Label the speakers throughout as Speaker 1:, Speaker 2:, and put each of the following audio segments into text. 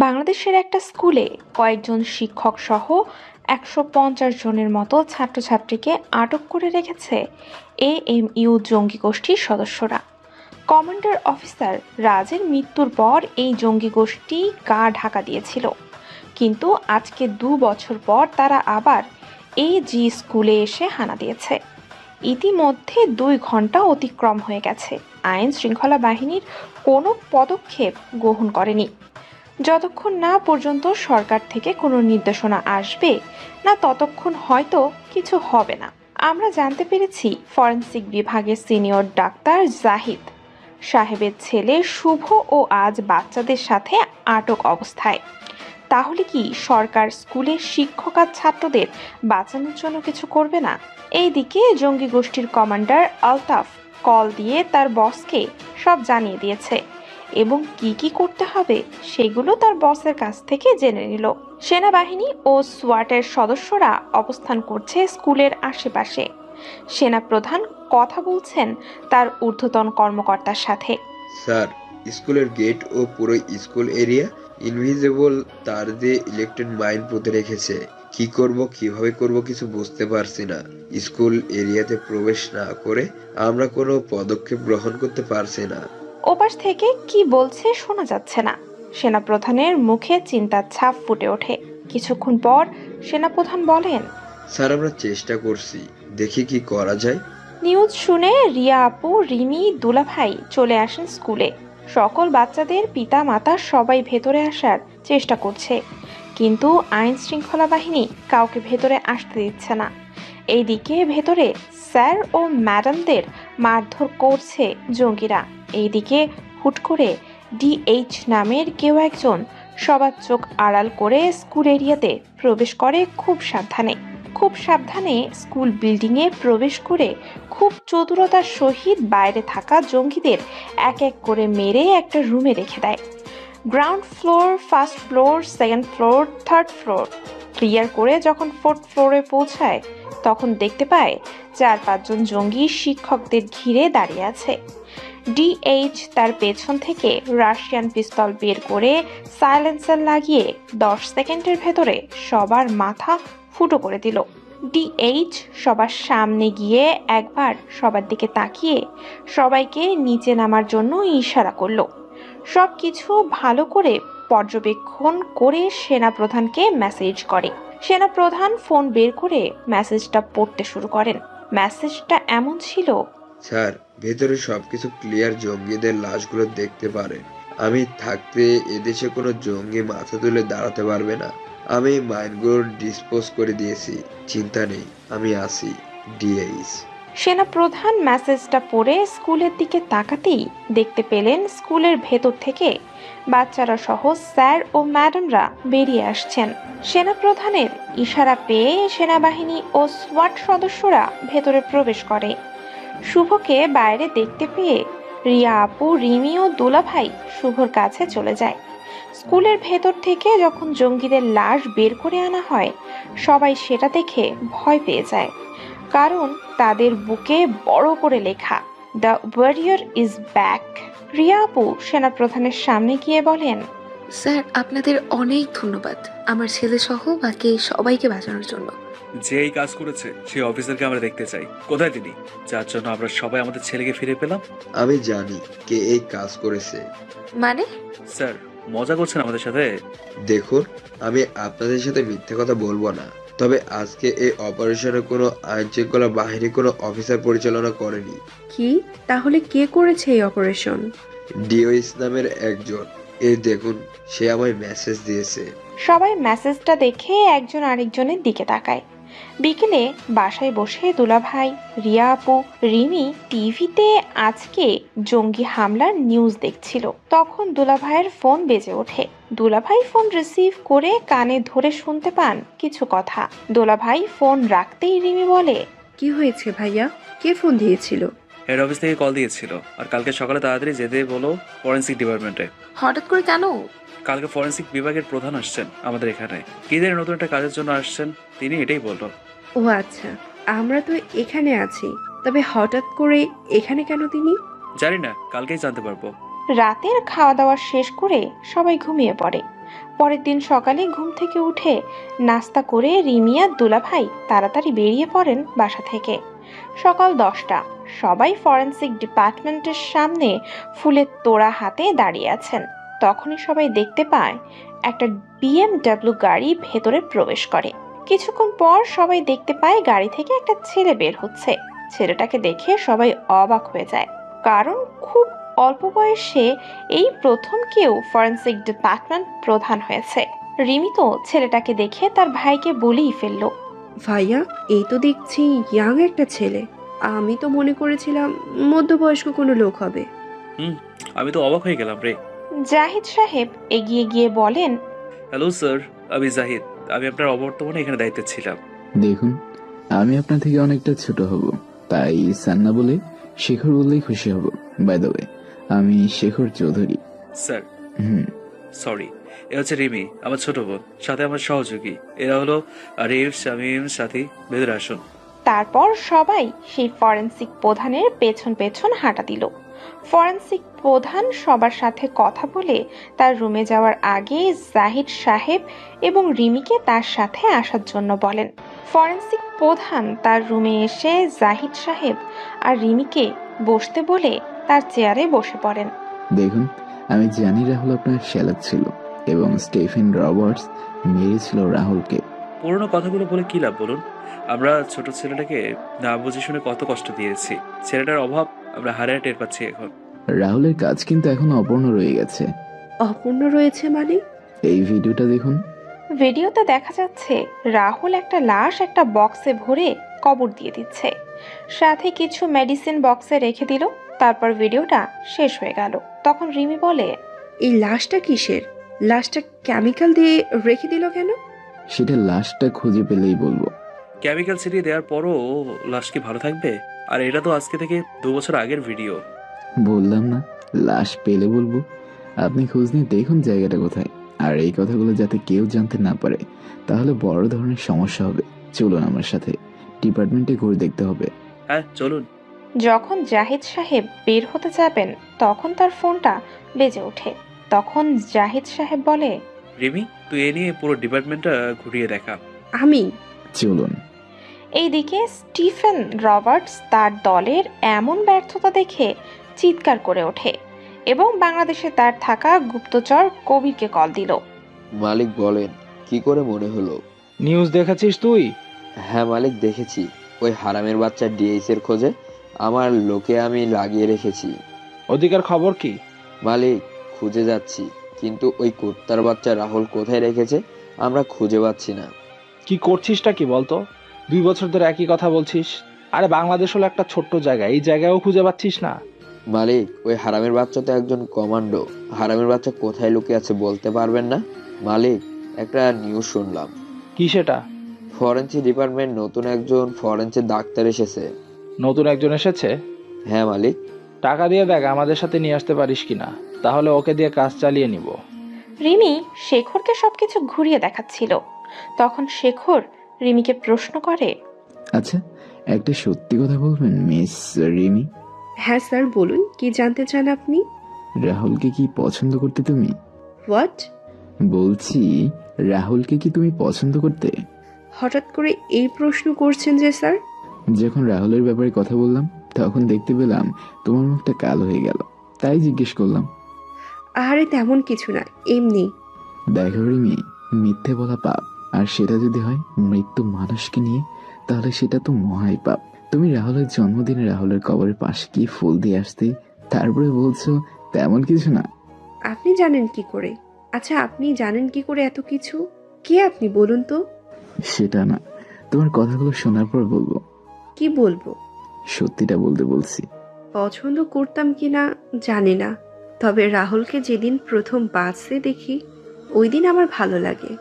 Speaker 1: বাংলাদেশের একটা স্কুলে কয়েকজন শিক্ষক সহ ১৫০ জনের মতো ছাত্রছাত্রীকে আটক করে রেখেছে এএমইউ জঙ্গি গোষ্ঠীর সদস্যরা। কমান্ডার অফিসার রাজের মৃত্যুর পর এই জঙ্গি গোষ্ঠী গা ঢাকা দিয়েছিল, কিন্তু আজকে ২ বছর পর তারা আবার জি স্কুলে এসে হানা দিয়েছে। ইতিমধ্যে ২ ঘন্টা অতিক্রম হয়ে গেছে, আইন শৃঙ্খলা বাহিনীর কোনো পদক্ষেপ গ্রহণ করেনি। যতক্ষণ না পর্যন্ত সরকার থেকে কোনো নির্দেশনা আসবে না, ততক্ষণ হয়তো কিছু হবে না। আমরা জানতে পেরেছি ফরেনসিক বিভাগের সিনিয়র ডাক্তার জাহিদ সাহেবের ছেলে শুভ ও আজ বাচ্চাদের সাথে আটক অবস্থায়। তাহলে কি সরকার স্কুলের শিক্ষক আর ছাত্রদের বাঁচানোর জন্য কিছু করবে না? এইদিকে জঙ্গি গোষ্ঠীর কমান্ডার আলতাফ কল দিয়ে তার বসকে সব জানিয়ে দিয়েছে এবং কি কি করতে হবে সেগুলো তার বসের কাছ থেকে জেনে নিল। সেনাবাহিনী ও সোয়াটের সদস্যরা অবস্থান করছে স্কুলের আশেপাশে। সেনাপ্রধান কথা বলছেন তার ঊর্ধ্বতন কর্মকর্তার সাথে।
Speaker 2: স্যার, স্কুলের গেট ও পুরো স্কুল এরিয়া ইনভিজিবল তার দিয়ে ইলেকট্রিক মাইন পুঁতে রেখেছে। কি করব, কিভাবে করব কিছু বুঝতে পারছি না। স্কুল এরিয়াতে প্রবেশ না করে আমরা কোনো পদক্ষেপ গ্রহণ করতে পারছি না।
Speaker 1: ওপাশ থেকে কি বলছে শোনা যাচ্ছে না। সেনাপ্রধানের মুখে চিন্তার ছাপ ফুটে ওঠে। কিছুক্ষণ পর সেনাপ্রধান বলেন,
Speaker 2: স্যার, আমরা চেষ্টা করছি, দেখি কি করা যায়।
Speaker 1: নিউজ শুনে রিয়া আপু, রিমি, দুলাভাই চলে আসেন স্কুলে। সকল বাচ্চাদের পিতা মাতা সবাই ভেতরে আসার চেষ্টা করছে, কিন্তু আইন শৃঙ্খলা বাহিনী কাউকে ভেতরে আসতে দিচ্ছে না। এইদিকে ভেতরে স্যার ও ম্যাডামদের মারধর করছে জঙ্গিরা। এইদিকে হুট করে ডিএইচ নামের কেউ একজন সবার চোখ আড়াল করে স্কুল এরিয়াতে প্রবেশ করে খুব সাবধানে স্কুল বিল্ডিংয়ে প্রবেশ করে খুব চতুরতার সহিত বাইরে থাকা জঙ্গিদের এক এক করে মেরে একটা রুমে রেখে দেয়। Ground floor, first floor, second floor, third floor clear করে যখন ফোর্থ ফ্লোরে পৌঁছায়, তখন দেখতে পায় ৪-৫ জন জঙ্গি শিক্ষকদের ঘিরে দাঁড়িয়ে আছে। ডিএইচ তার পেছন থেকে রাশিয়ান পিস্তল বের করে সাইলেন্সার লাগিয়ে ১০ সেকেন্ডের ভেতরে সবার মাথা ফুটো করে দিল। ডিএইচ সবার সামনে গিয়ে একবার সবার দিকে তাকিয়ে সবাইকে নিচে নামার জন্য ইশারা করলো। সব কিছু ভালো করে পর্যবেক্ষণ করে সেনাপ্রধানকে মেসেজ করে। সেনাপ্রধান ফোন বের করে মেসেজটা পড়তে শুরু করেন। মেসেজটা এমন ছিল,
Speaker 2: স্যার, ভেতরে সবকিছু ক্লিয়ার, জঙ্গিদের লাশগুলো দেখতে পারেন। আমি থাকতে এদেশে কোনো জঙ্গি মাথা তুলে দাঁড়াতে পারবে না। আমি মাইনগুলো ডিসপোজ করে দিয়েছি, চিন্তা নেই, আমি আসি। ডিএইচ।
Speaker 1: সেনাপ্রধান মেসেজটা পড়ে স্কুলের দিকে তাকাতেই দেখতে পেলেন স্কুলের ভেতর থেকে বাচ্চারা সহ স্যার ও ম্যাডামরা বেরিয়ে আসছেন। সেনাপ্রধানের ইশারা পেয়ে সেনাবাহিনী ও সোয়াট সদস্যরা ভেতরে প্রবেশ করে। শুভকে বাইরে দেখতে পেয়ে রিয়া আপু, রিমি ও দুলাভাই শুভর কাছে চলে যায়। স্কুলের ভেতর থেকে যখন জঙ্গিদের লাশ বের করে আনা হয়, সবাই সেটা দেখে ভয় পেয়ে যায়, কারণ তাদের বুকে বড় করে লেখা, the warrior is back. Riya আপু সেনাপ্রধানের সামনে গিয়ে বলেন,
Speaker 3: স্যার, আপনাদের অনেক ধন্যবাদ আমার ছেলে সহ বাকি সবাইকে বাঁচানোর জন্য।
Speaker 4: যে এই কাজ করেছে সেই অফিসারকে আমরা দেখতে চাই। কোথায় তিনি, যার জন্য আমরা সবাই আমাদের ছেলেকে ফিরে পেলাম?
Speaker 2: আমি জানি কে এই কাজ করেছে।
Speaker 3: মানে?
Speaker 4: স্যার, মজা করছেন আমাদের সাথে?
Speaker 2: দেখুন, আমি আপনাদের সাথে মিথ্যে কথা বলবো না, তবে আজকে এই অপারেশনে কোনো আইন শৃঙ্খলা বাহিনী কোনো অফিসার পরিচালনা করেনি।
Speaker 5: কি? তাহলে কে করেছে এই অপারেশন?
Speaker 2: ডিওইস নামের একজন। এই দেখুন, সে আমায় মেসেজ দিয়েছে।
Speaker 1: সবাই মেসেজটা দেখে একজন আরেকজনের দিকে তাকায়। বিকেলে বাসায় বসে দুলাভাই, রিয়া আপু, রিমি টিভিতে আজকে জঙ্গি হামলার নিউজ দেখছিল। তখন দুলাভাইয়ের ফোন বেজে ওঠে। দুলাভাই ফোন রিসিভ করে কানে ধরে শুনতে পান কিছু কথা। দুলাভাই ফোন রাখতেই রিমি বলে,
Speaker 5: কি হয়েছে ভাইয়া? কে ফোন দিয়েছিল?
Speaker 4: হেড অফিস থেকে কল দিয়েছিল, আর কালকে সকালে তাড়াতাড়ি যেতে বলো ফরেন্সিক ডিপার্টমেন্টে।
Speaker 3: হঠাৎ করে কেন?
Speaker 4: কালকে ফরেন্সিক বিভাগের প্রধান আসছেন আমাদের এখানে। কি জানি নতুন একটা কাজের জন্য আসছেন তিনি, এটাই বললো।
Speaker 5: ও আচ্ছা, আমরা তো এখানে আছি, তবে হঠাৎ করে এখানে কেন তিনি?
Speaker 4: জানি না, কালকেই জানতে পারবো।
Speaker 1: রাতের খাওয়া দাওয়া শেষ করে সবাই ঘুমিয়ে পড়ে। পরের দিন সকালে ঘুম থেকে উঠে নাস্তা করে রিমি আর দুলাভাই তাড়াতাড়ি বেরিয়ে পড়েন বাসা থেকে। সকাল 10টা, সবাই ফরেনসিক ডিপার্টমেন্টের সামনে ফুলের তোড়া হাতে দাঁড়িয়ে আছেন। তখনই সবাই দেখতে পায় একটা BMW গাড়ি ভেতরে প্রবেশ করে। কিছুক্ষণ পর সবাই দেখতে পায় গাড়ি থেকে একটা ছেলে বের হচ্ছে। ছেলেটাকে দেখে সবাই অবাক হয়ে যায়, কারণ খুব অল্প বয়সে এই প্রথম কেউ ফরেনসিক ডিপার্টমেন্ট প্রধান হয়েছে। রিমি তো ছেলেটাকে দেখে তার ভাইকে বলেই ফেললো,
Speaker 5: ভাইয়া, এই তো দেখছি ইয়াং একটা ছেলে। আমি তো মনে করেছিলাম মধ্যবয়স্ক কোনো লোক হবে।
Speaker 4: আমি তো অবাক হয়ে গেলাম রে।
Speaker 1: জাহিদ সাহেব এগিয়ে গিয়ে বলেন,
Speaker 4: হ্যালো স্যার, আমি জাহিদ। আমি আপনার অবর্তমানে এখানে দায়িত্বে ছিলাম।
Speaker 6: দেখুন, আমি আপনার থেকে অনেকটা ছোট হব, তাই সান্না বলে শেখর বললেই খুশি হব। বাই দ্য ওয়ে, আমি শেখর চৌধুরী।
Speaker 4: স্যার,
Speaker 6: হুম।
Speaker 4: সরি। এ হচ্ছে রিমি, আমার ছোট বোন, সাথে আমার সহযোগী। এরা হলো আরিফ, শামীম, সাথী। ভেতরে আসুন।
Speaker 1: তারপর সবাই সেই ফরেনসিক প্রধানের পেছন পেছন হাঁটা দিল। ফরেনসিক প্রধান সবার সাথে কথা বলে তার রুমে যাওয়ার আগে জাহিদ সাহেব এবং রিমিকে তার সাথে আসার জন্য বলেন। ফরেনসিক প্রধান তার রুমে এসে জাহিদ সাহেব আর রিমিকে বসতে বলে তার চেয়ারে বসে পড়েন।
Speaker 6: দেখুন, আমি জানি রাহুল আপনার শ্যালক ছিল এবং স্টিফেন রবার্টস মেরেছিল রাহুলকে।
Speaker 4: পুরোনো কথাগুলো বলে কি লাভ বলুন? আমরা ছোট ছেলেটাকে না বুঝে শুনে কত কষ্ট দিয়েছি। ছেলেটার অভাব আমরা হারায় টের পাচ্ছি এখন।
Speaker 6: রাহুলের কাজ কিন্তু এখনো অপূর্ণ রয়ে গেছে।
Speaker 5: অপূর্ণ রয়েছে মানে?
Speaker 6: এই ভিডিওটা দেখুন।
Speaker 1: ভিডিওতে দেখা যাচ্ছে রাহুল একটা লাশ একটা বক্সে ভরে কবর দিয়ে দিচ্ছে, সাথে কিছু মেডিসিন বক্সে রেখে দিল। তারপর ভিডিওটা শেষ হয়ে গেল। তখন রিমি বলে,
Speaker 5: এই লাশটা কিসের? লাশটা কেমিক্যাল দিয়ে রেখে দিল কেন?
Speaker 6: সেটা লাশটা খুঁজে পেলেই বলবো।
Speaker 4: কেমিক্যাল ছিটিয়ে দেওয়ার পরও লাশ কি ভালো থাকবে? আর এটা তো আজকে থেকে 2 বছর আগের ভিডিও।
Speaker 6: বললাম না, লাশ পেলে বলবো। আপনি খোঁজ নিয়ে দেখুন জায়গাটা কোথায়। আর এই কথাগুলো যাতে কেউ জানতে না পারে, তাহলে বড় ধরনের সমস্যা হবে। চলুন আমার সাথে, ডিপার্টমেন্টে ঘুরে দেখতে হবে।
Speaker 4: হ্যাঁ, চলুন।
Speaker 1: যখন জাহিদ সাহেব বের হতে যাবেন তখন তার ফোনটা বেজে ওঠে। তখন জাহিদ সাহেব বলে,
Speaker 4: রিমি, তুই এ নিয়ে পুরো ডিপার্টমেন্টটা ঘুরিয়ে দেখা।
Speaker 5: আমি?
Speaker 6: চলুন।
Speaker 1: এইদিকে স্টিফেন রবার্টস তার দলের এমন ব্যর্থতা দেখে চিৎকার করে ওঠে এবং বাংলাদেশে তার থাকা গুপ্তচর কবিরকে কল দিল।
Speaker 2: মালিক বলেন, কি করে মনে হলো?
Speaker 7: নিউজ দেখেছিস তুই?
Speaker 2: হ্যাঁ মালিক, দেখেছি। ওই হারামের বাচ্চা ডিএইচ এর খোঁজে আমার লোকে আমি লাগিয়ে রেখেছি।
Speaker 7: ওদিকের খবর কি?
Speaker 2: মালিক, খুঁজে যাচ্ছি, কিন্তু ওই কুত্তার বাচ্চা রাহুল কোথায় রেখেছে আমরা খুঁজে পাচ্ছি না।
Speaker 7: কি করছিসটা কি বলতো? 2 বছর ধরে একই কথা বলছিস। আরে বাংলাদেশ হলো একটা ছোট্ট জায়গা, এই জায়গায়ও খুঁজে পাচ্ছিস না?
Speaker 2: মালিক, ওই হারামের বাচ্চা তো একজন কমান্ডো। হারামের বাচ্চা কোথায় লুকিয়ে আছে বলতে পারবেন না? মালিক, একটা নিউজ শুনলাম।
Speaker 7: কি সেটা?
Speaker 2: ফরেন্সিক ডিপার্টমেন্ট নতুন একজন ফরেন্সিক ডাক্তার এসেছে।
Speaker 7: নতুন একজন এসেছে?
Speaker 2: হ্যাঁ মালিক।
Speaker 7: টাকা দিয়ে দেখ আমাদের সাথে নিয়ে আসতে পারিস কিনা, তাহলে ওকে দিয়ে কাজ চালিয়ে নিব।
Speaker 1: রিমি শেখরকে সবকিছু ঘুরিয়ে দেখাচ্ছিল। তখন শেখর রিমিকে প্রশ্ন করে,
Speaker 6: আচ্ছা, একটা সত্যি কথা বলবেন মিস রিমি?
Speaker 5: হ্যাঁ স্যার, বলুন, কি জানতে চান আপনি?
Speaker 6: রাহুলকে কি পছন্দ করতে তুমি?
Speaker 5: হোয়াট?
Speaker 6: বলছি, রাহুলকে কি তুমি পছন্দ করতে?
Speaker 5: হঠাৎ করে এই প্রশ্ন করছেন যে স্যার?
Speaker 6: যখন রাহুলের ব্যাপারে কথা বললাম তখন দেখতে পেলাম তোমার মুখটা কালো হয়ে গেল, তাই জিজ্ঞেস করলাম।
Speaker 5: আরে তেমন কিছু না, এমনি।
Speaker 6: দেখো রিমি, মিথ্যে বলা পাপ, আর সেটা যদি হয় মৃত্যু মানুষকে নিয়ে, তাহলে সেটা তো মহাই পাপ। তুমি রাহুলের জন্মদিনে রাহুলের কবরের পাশে কি ফুল দিয়ে আসতে, তারপরে বলছো তেমন কিছু না।
Speaker 5: আপনি জানেন কি করে? আচ্ছা, আপনি জানেন কি করে এত কিছু? কে আপনি বলুন তো?
Speaker 6: সেটা না, তোমার কথাগুলো শোনার পর বলবো।
Speaker 5: কি বলবো?
Speaker 6: সত্যিটা বলতে বলছি।
Speaker 5: পছন্দ করতাম কিনা জানি না, তবে রাহুলকে যেদিন প্রথম বাসে দেখি ওই দিন আমার ভালো লাগে।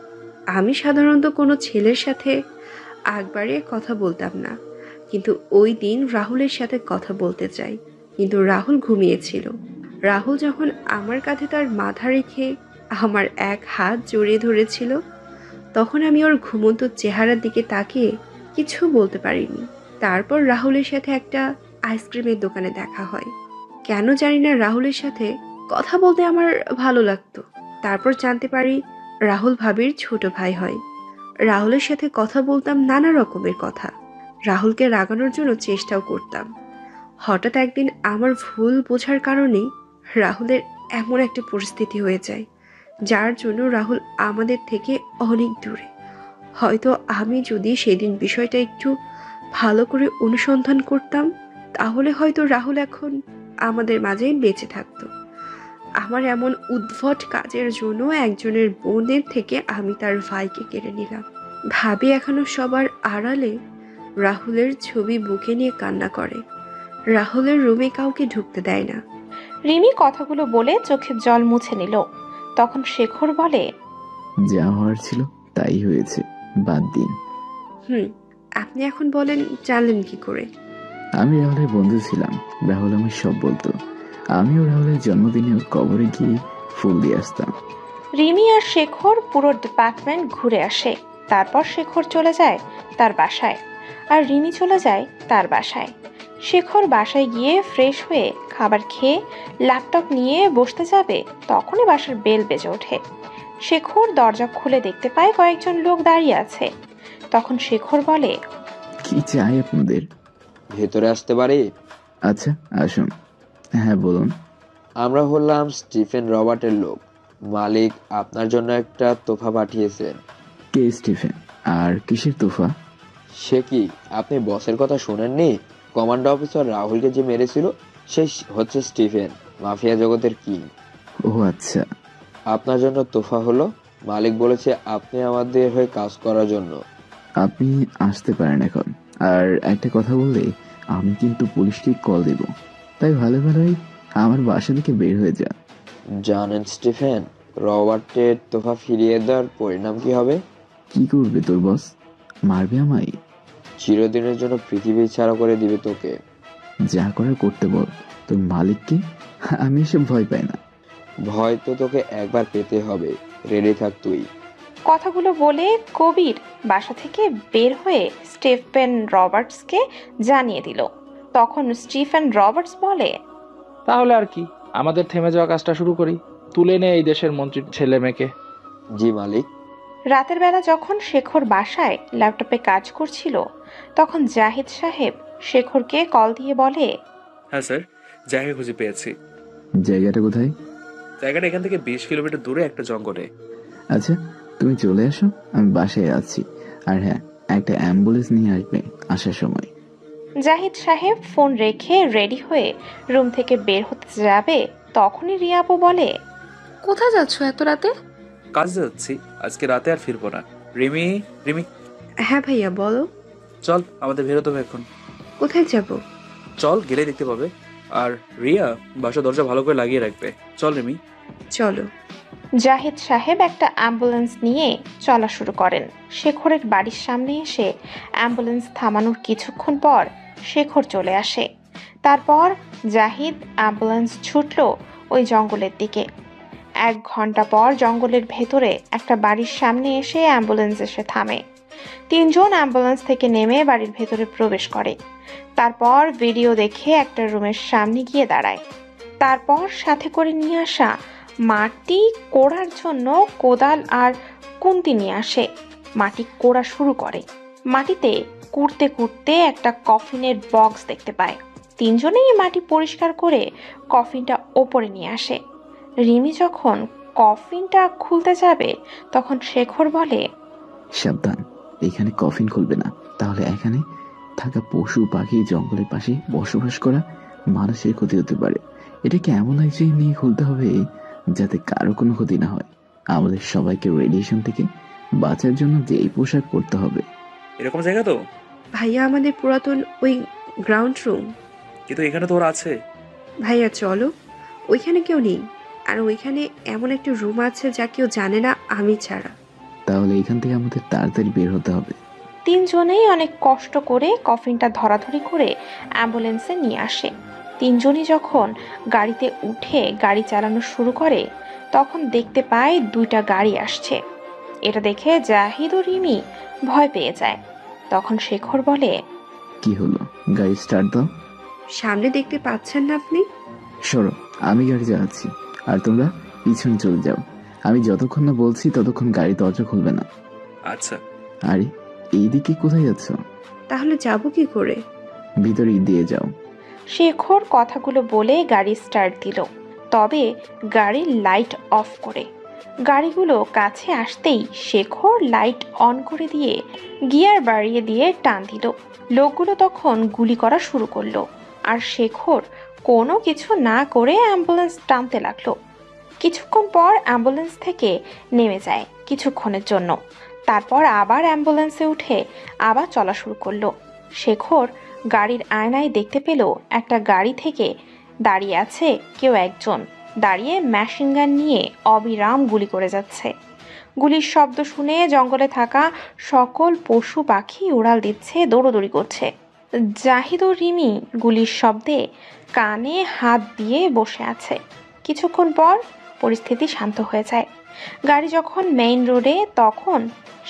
Speaker 5: আমি সাধারণত কোনো ছেলের সাথে একবারে কথা বলতাম না, কিন্তু ওই দিন রাহুলের সাথে কথা বলতে চাই, কিন্তু রাহুল ঘুমিয়েছিল। রাহুল যখন আমার কাঁধে তার মাথা রেখে আমার এক হাত জড়িয়ে ধরেছিল, তখন আমি ওর ঘুমন্ত চেহারার দিকে তাকিয়ে কিছু বলতে পারিনি। তারপর রাহুলের সাথে একটা আইসক্রিমের দোকানে দেখা হয়। কেন জানি না রাহুলের সাথে কথা বলতে আমার ভালো লাগতো। তারপর জানতে পারি রাহুল ভাবির ছোট ভাই হয়। রাহুলের সাথে কথা বলতাম নানা রকমের কথা, রাহুলকে রাগানোর জন্য চেষ্টাও করতাম। হঠাৎ একদিন আমার ভুল বোঝার কারণেই রাহুলের এমন একটা পরিস্থিতি হয়ে যায়, যার জন্য রাহুল আমাদের থেকে অনেক দূরে। হয়তো আমি যদি সেদিন বিষয়টা একটু ভালো করে অনুসন্ধান করতাম, তাহলে হয়তো রাহুল এখন আমাদের মাঝে বেঁচে থাকতো। আমার এমন উদ্ভট কাজের জন্য একজনের বোনের থেকে আমি তার ভাইকে কেড়ে নিলাম। ভাবি এখনো সবার আড়ালে রাহুলের ছবি বুকে নিয়ে কান্না করে। রাহুলের রুমে কাউকে ঢুকতে দেয় না।
Speaker 1: রিমি কথাগুলো বলে চোখের জল মুছে নিল। তখন শেখর বলে,
Speaker 6: যা হওয়ার ছিল তাই হয়েছে, বাদ দিন।
Speaker 5: আপনি এখন বলেন জানলেন কি করে?
Speaker 6: আমি রাহুলের বন্ধু ছিলাম, রাহুল আমার সব বলতো। আমিও রাহুলের জন্মদিনে ওর কবরে গিয়ে ফুল দিয়ে আসতাম।
Speaker 1: রিমি আর শেখর পুরো ডিপার্টমেন্ট ঘুরে আসে। তারপর শেখর চলে যায় তার বাসায়, আর রিমি চলে যায় তার বাসায়। শেখর বাসায় গিয়ে ফ্রেশ হয়ে খাবার খেয়ে ল্যাপটপ নিয়ে বসতে যাবে, তখনই বাসার বেল বেজে ওঠে। শেখর দরজা খুলে দেখতে পায় কয়েকজন লোক দাঁড়িয়ে আছে। তখন শেখর বলে,
Speaker 6: কি চাই আপনাদের?
Speaker 2: ভেতরে আসতে পারি?
Speaker 6: আচ্ছা আসুন। হ্যাঁ বলুন।
Speaker 2: আমরা হলাম স্টিফেন রবার্টের লোক। মালিক আপনার জন্য একটা তোফা পাঠিয়েছেন।
Speaker 6: কে স্টিফেন? আর কিসের তোফা?
Speaker 2: সে কি, আপনি বসের কথা শোনেননি? কমান্ডো অফিসার রাহুলকে যে মেরেছিল, সে হচ্ছে স্টিফেন, মাফিয়া জগতের কিং।
Speaker 6: ও আচ্ছা।
Speaker 2: আপনার জন্য তোফা হলো। মালিক বলেছে আপনি আমাদের হয়ে কাজ করার জন্য।
Speaker 6: আপনি আসতে পারেন এখন। আর একটা কথা বললে আমি কিন্তু পুলিশকে কল দেব, তাই ভালো ভালোই আমার বাসা থেকে বের হয়ে যান।
Speaker 2: জানেন স্টিফেন, রবার্টের তোফা ফিরিয়ে দেওয়ার পরিণাম কি হবে?
Speaker 6: কি করবে তোর বস? মারবে আমায়?
Speaker 2: চিরদিনের জন্য পৃথিবী ছাড়া করে দিবে তোকে।
Speaker 6: যা করার করতে বল। তোর মালিককে? আমি এসব ভয় পাই না।
Speaker 2: ভয় তো তোকে একবার পেতে হবে। রেডি থাক তুই।
Speaker 1: কথাগুলো বলে কবির বাসা থেকে বের হয়ে স্টিফেন রবার্টসকে জানিয়ে দিল। তখন স্টিফেন রবার্টস বলে,
Speaker 7: তাহলে আর কি, আমাদের থেমে যাওয়া কাজটা শুরু করি। তুলে নে এই দেশের মন্ত্রীর ছেলে মেয়েকে।
Speaker 2: জি মালিক।
Speaker 1: রাতের বেলা যখন শেখর বাসায় ল্যাপটপে কাজ করছিল, তখন জাহিদ সাহেব শেখরকে কল দিয়ে বলে,
Speaker 4: হ্যাঁ স্যার, জায়গা খুঁজে পেয়েছি।
Speaker 6: জায়গাটা কোথায়?
Speaker 4: জায়গাটা এখান থেকে 20 কিলোমিটার দূরে একটা জঙ্গলে।
Speaker 6: আচ্ছা তুমি চলে আসো, আমি বাসায় আছি। আর হ্যাঁ, একটা অ্যাম্বুলেন্স নিয়ে আসবে আসার সময়।
Speaker 1: জাহিদ সাহেব ফোন রেখে রেডি হয়ে রুম থেকে বের হতে যাবে, তখনই রিয়া আপু বলে,
Speaker 3: কোথায় যাচ্ছ এত রাতে?
Speaker 4: কাজে যাচ্ছি, আজকে রাতে আর ফিরবো না। রিমি, রিমি,
Speaker 5: হ্যাঁ ভাইয়া বলো।
Speaker 4: চল আমাদের বেরোতে হবে এখন।
Speaker 5: কোথায় যাব?
Speaker 4: চল, গেলে দেখতে পাবে। আর রিয়া, বাসা দরজা ভালো করে লাগিয়ে রাখবে। চল রিমি।
Speaker 5: চলো।
Speaker 1: জাহিদ সাহেব একটা অ্যাম্বুলেন্স নিয়ে চলা শুরু করেন। শেখরের বাড়ির সামনে এসে অ্যাম্বুলেন্স থামানোর কিছুক্ষণ পর শেখর চলে আসে। তারপর জাহিদ অ্যাম্বুলেন্স ছুটল ওই জঙ্গলের দিকে। 1 ঘন্টা পর জঙ্গলের ভেতরে একটা বাড়ির সামনে এসে অ্যাম্বুলেন্স এসে থামে। 3 জন অ্যাম্বুলেন্স থেকে নেমে বাড়ির ভেতরে প্রবেশ করে। তারপর ভিডিও দেখে একটা রুমের সামনে গিয়ে দাঁড়ায়। তারপর সাথে করে নিয়ে আসা মাটি কোড়ার জন্য কোদাল আর খুন্তি নিয়ে আসে। মাটি কোড়া শুরু করে। মাটিতে কুড়তে কুড়তে একটা কফিনের বক্স দেখতে পায়। 3 জনেই মাটি পরিষ্কার করে কফিনটা ওপরে নিয়ে আসে। রিমি যখন কফিনটা খুলতে যাবে, তখন শেখর বলে,
Speaker 6: সাবধান, এখানে কফিন খুলবে না, তাহলে এখানে থাকা পশু পাখি জঙ্গলের পাশে বসবাস করা মানুষের ক্ষতি হতে পারে। এটাকে এমন এক জায়গায় নিয়ে খুলতে হবে যাতে কারো কোনো ক্ষতি না হয়। আমাদের সবাইকে রেডিয়েশন থেকে বাঁচার জন্য যে এই পোশাক পরতে হবে।
Speaker 4: এরকম জায়গা তো,
Speaker 5: ভাইয়া আমাদের পুরাতন ওই গ্রাউন্ড রুম।
Speaker 4: কিন্তু এখানে তো ওরা আছে।
Speaker 5: ভাইয়া চলো, ওইখানে কেউ নেই। আর ওইখানে এমন একটা রুম আছে যা কেউ জানে না আমি ছাড়া।
Speaker 6: তাহলে এখান থেকে আমাদের তাড়াতাড়ি বের হতে হবে।
Speaker 1: 3 জনেই অনেক কষ্ট করে কফিনটা ধরাধরি করে অ্যাম্বুলেন্সে নিয়ে আসে। 3 জনই যখন গাড়িতে উঠে গাড়ি চালানো শুরু করে, তখন দেখতে পায় 2টা গাড়ি আসছে। এটা দেখে জাহিদ ও রিমি ভয় পেয়ে যায়। তখন শেখর বলে,
Speaker 6: কি হলো, গাড়ি স্টার্ট দাও।
Speaker 5: সামনে দেখতে পাচ্ছেন না আপনি?
Speaker 6: সরো, আমি গাড়ি চালাচ্ছি আর তোমরা পিছনে চলে যাও। আমি যতক্ষণ না বলছি ততক্ষণ গাড়ি দরজা খুলবে না।
Speaker 4: আচ্ছা।
Speaker 6: আরে এইদিকে কোথায় যাচ্ছ?
Speaker 5: তাহলে যাব কি করে?
Speaker 6: ভিতরে দিয়ে যাও।
Speaker 1: শেখর কথাগুলো বলে গাড়ি স্টার্ট দিল, তবে গাড়ির লাইট অফ করে। গাড়িগুলো কাছে আসতেই শেখর লাইট অন করে দিয়ে গিয়ার বাড়িয়ে দিয়ে টান দিল। লোকগুলো তখন গুলি করা শুরু করলো, আর শেখর কোনো কিছু না করে অ্যাম্বুলেন্স টানতে লাগলো। কিছুক্ষণ পর অ্যাম্বুলেন্স থেকে নেমে যায় কিছুক্ষণের জন্য, তারপর আবার অ্যাম্বুলেন্সে উঠে আবার চলা শুরু করলো। শেখর গাড়ির আয়নায় দেখতে পেল একটা গাড়ি থেকে দাঁড়িয়ে আছে কেউ একজন, দাঁড়িয়ে মেশিন গান নিয়ে অবিরাম গুলি করে যাচ্ছে। গুলির শব্দ শুনে জঙ্গলে থাকা সকল পশু পাখি উড়াল দিচ্ছে, দৌড়দৌড়ি করছে। জাহিদ ও রিমি গুলির শব্দে কানে হাত দিয়ে বসে আছে। কিছুক্ষণ পর পরিস্থিতি শান্ত হয়ে যায়। গাড়ি যখন মেইন রোডে, তখন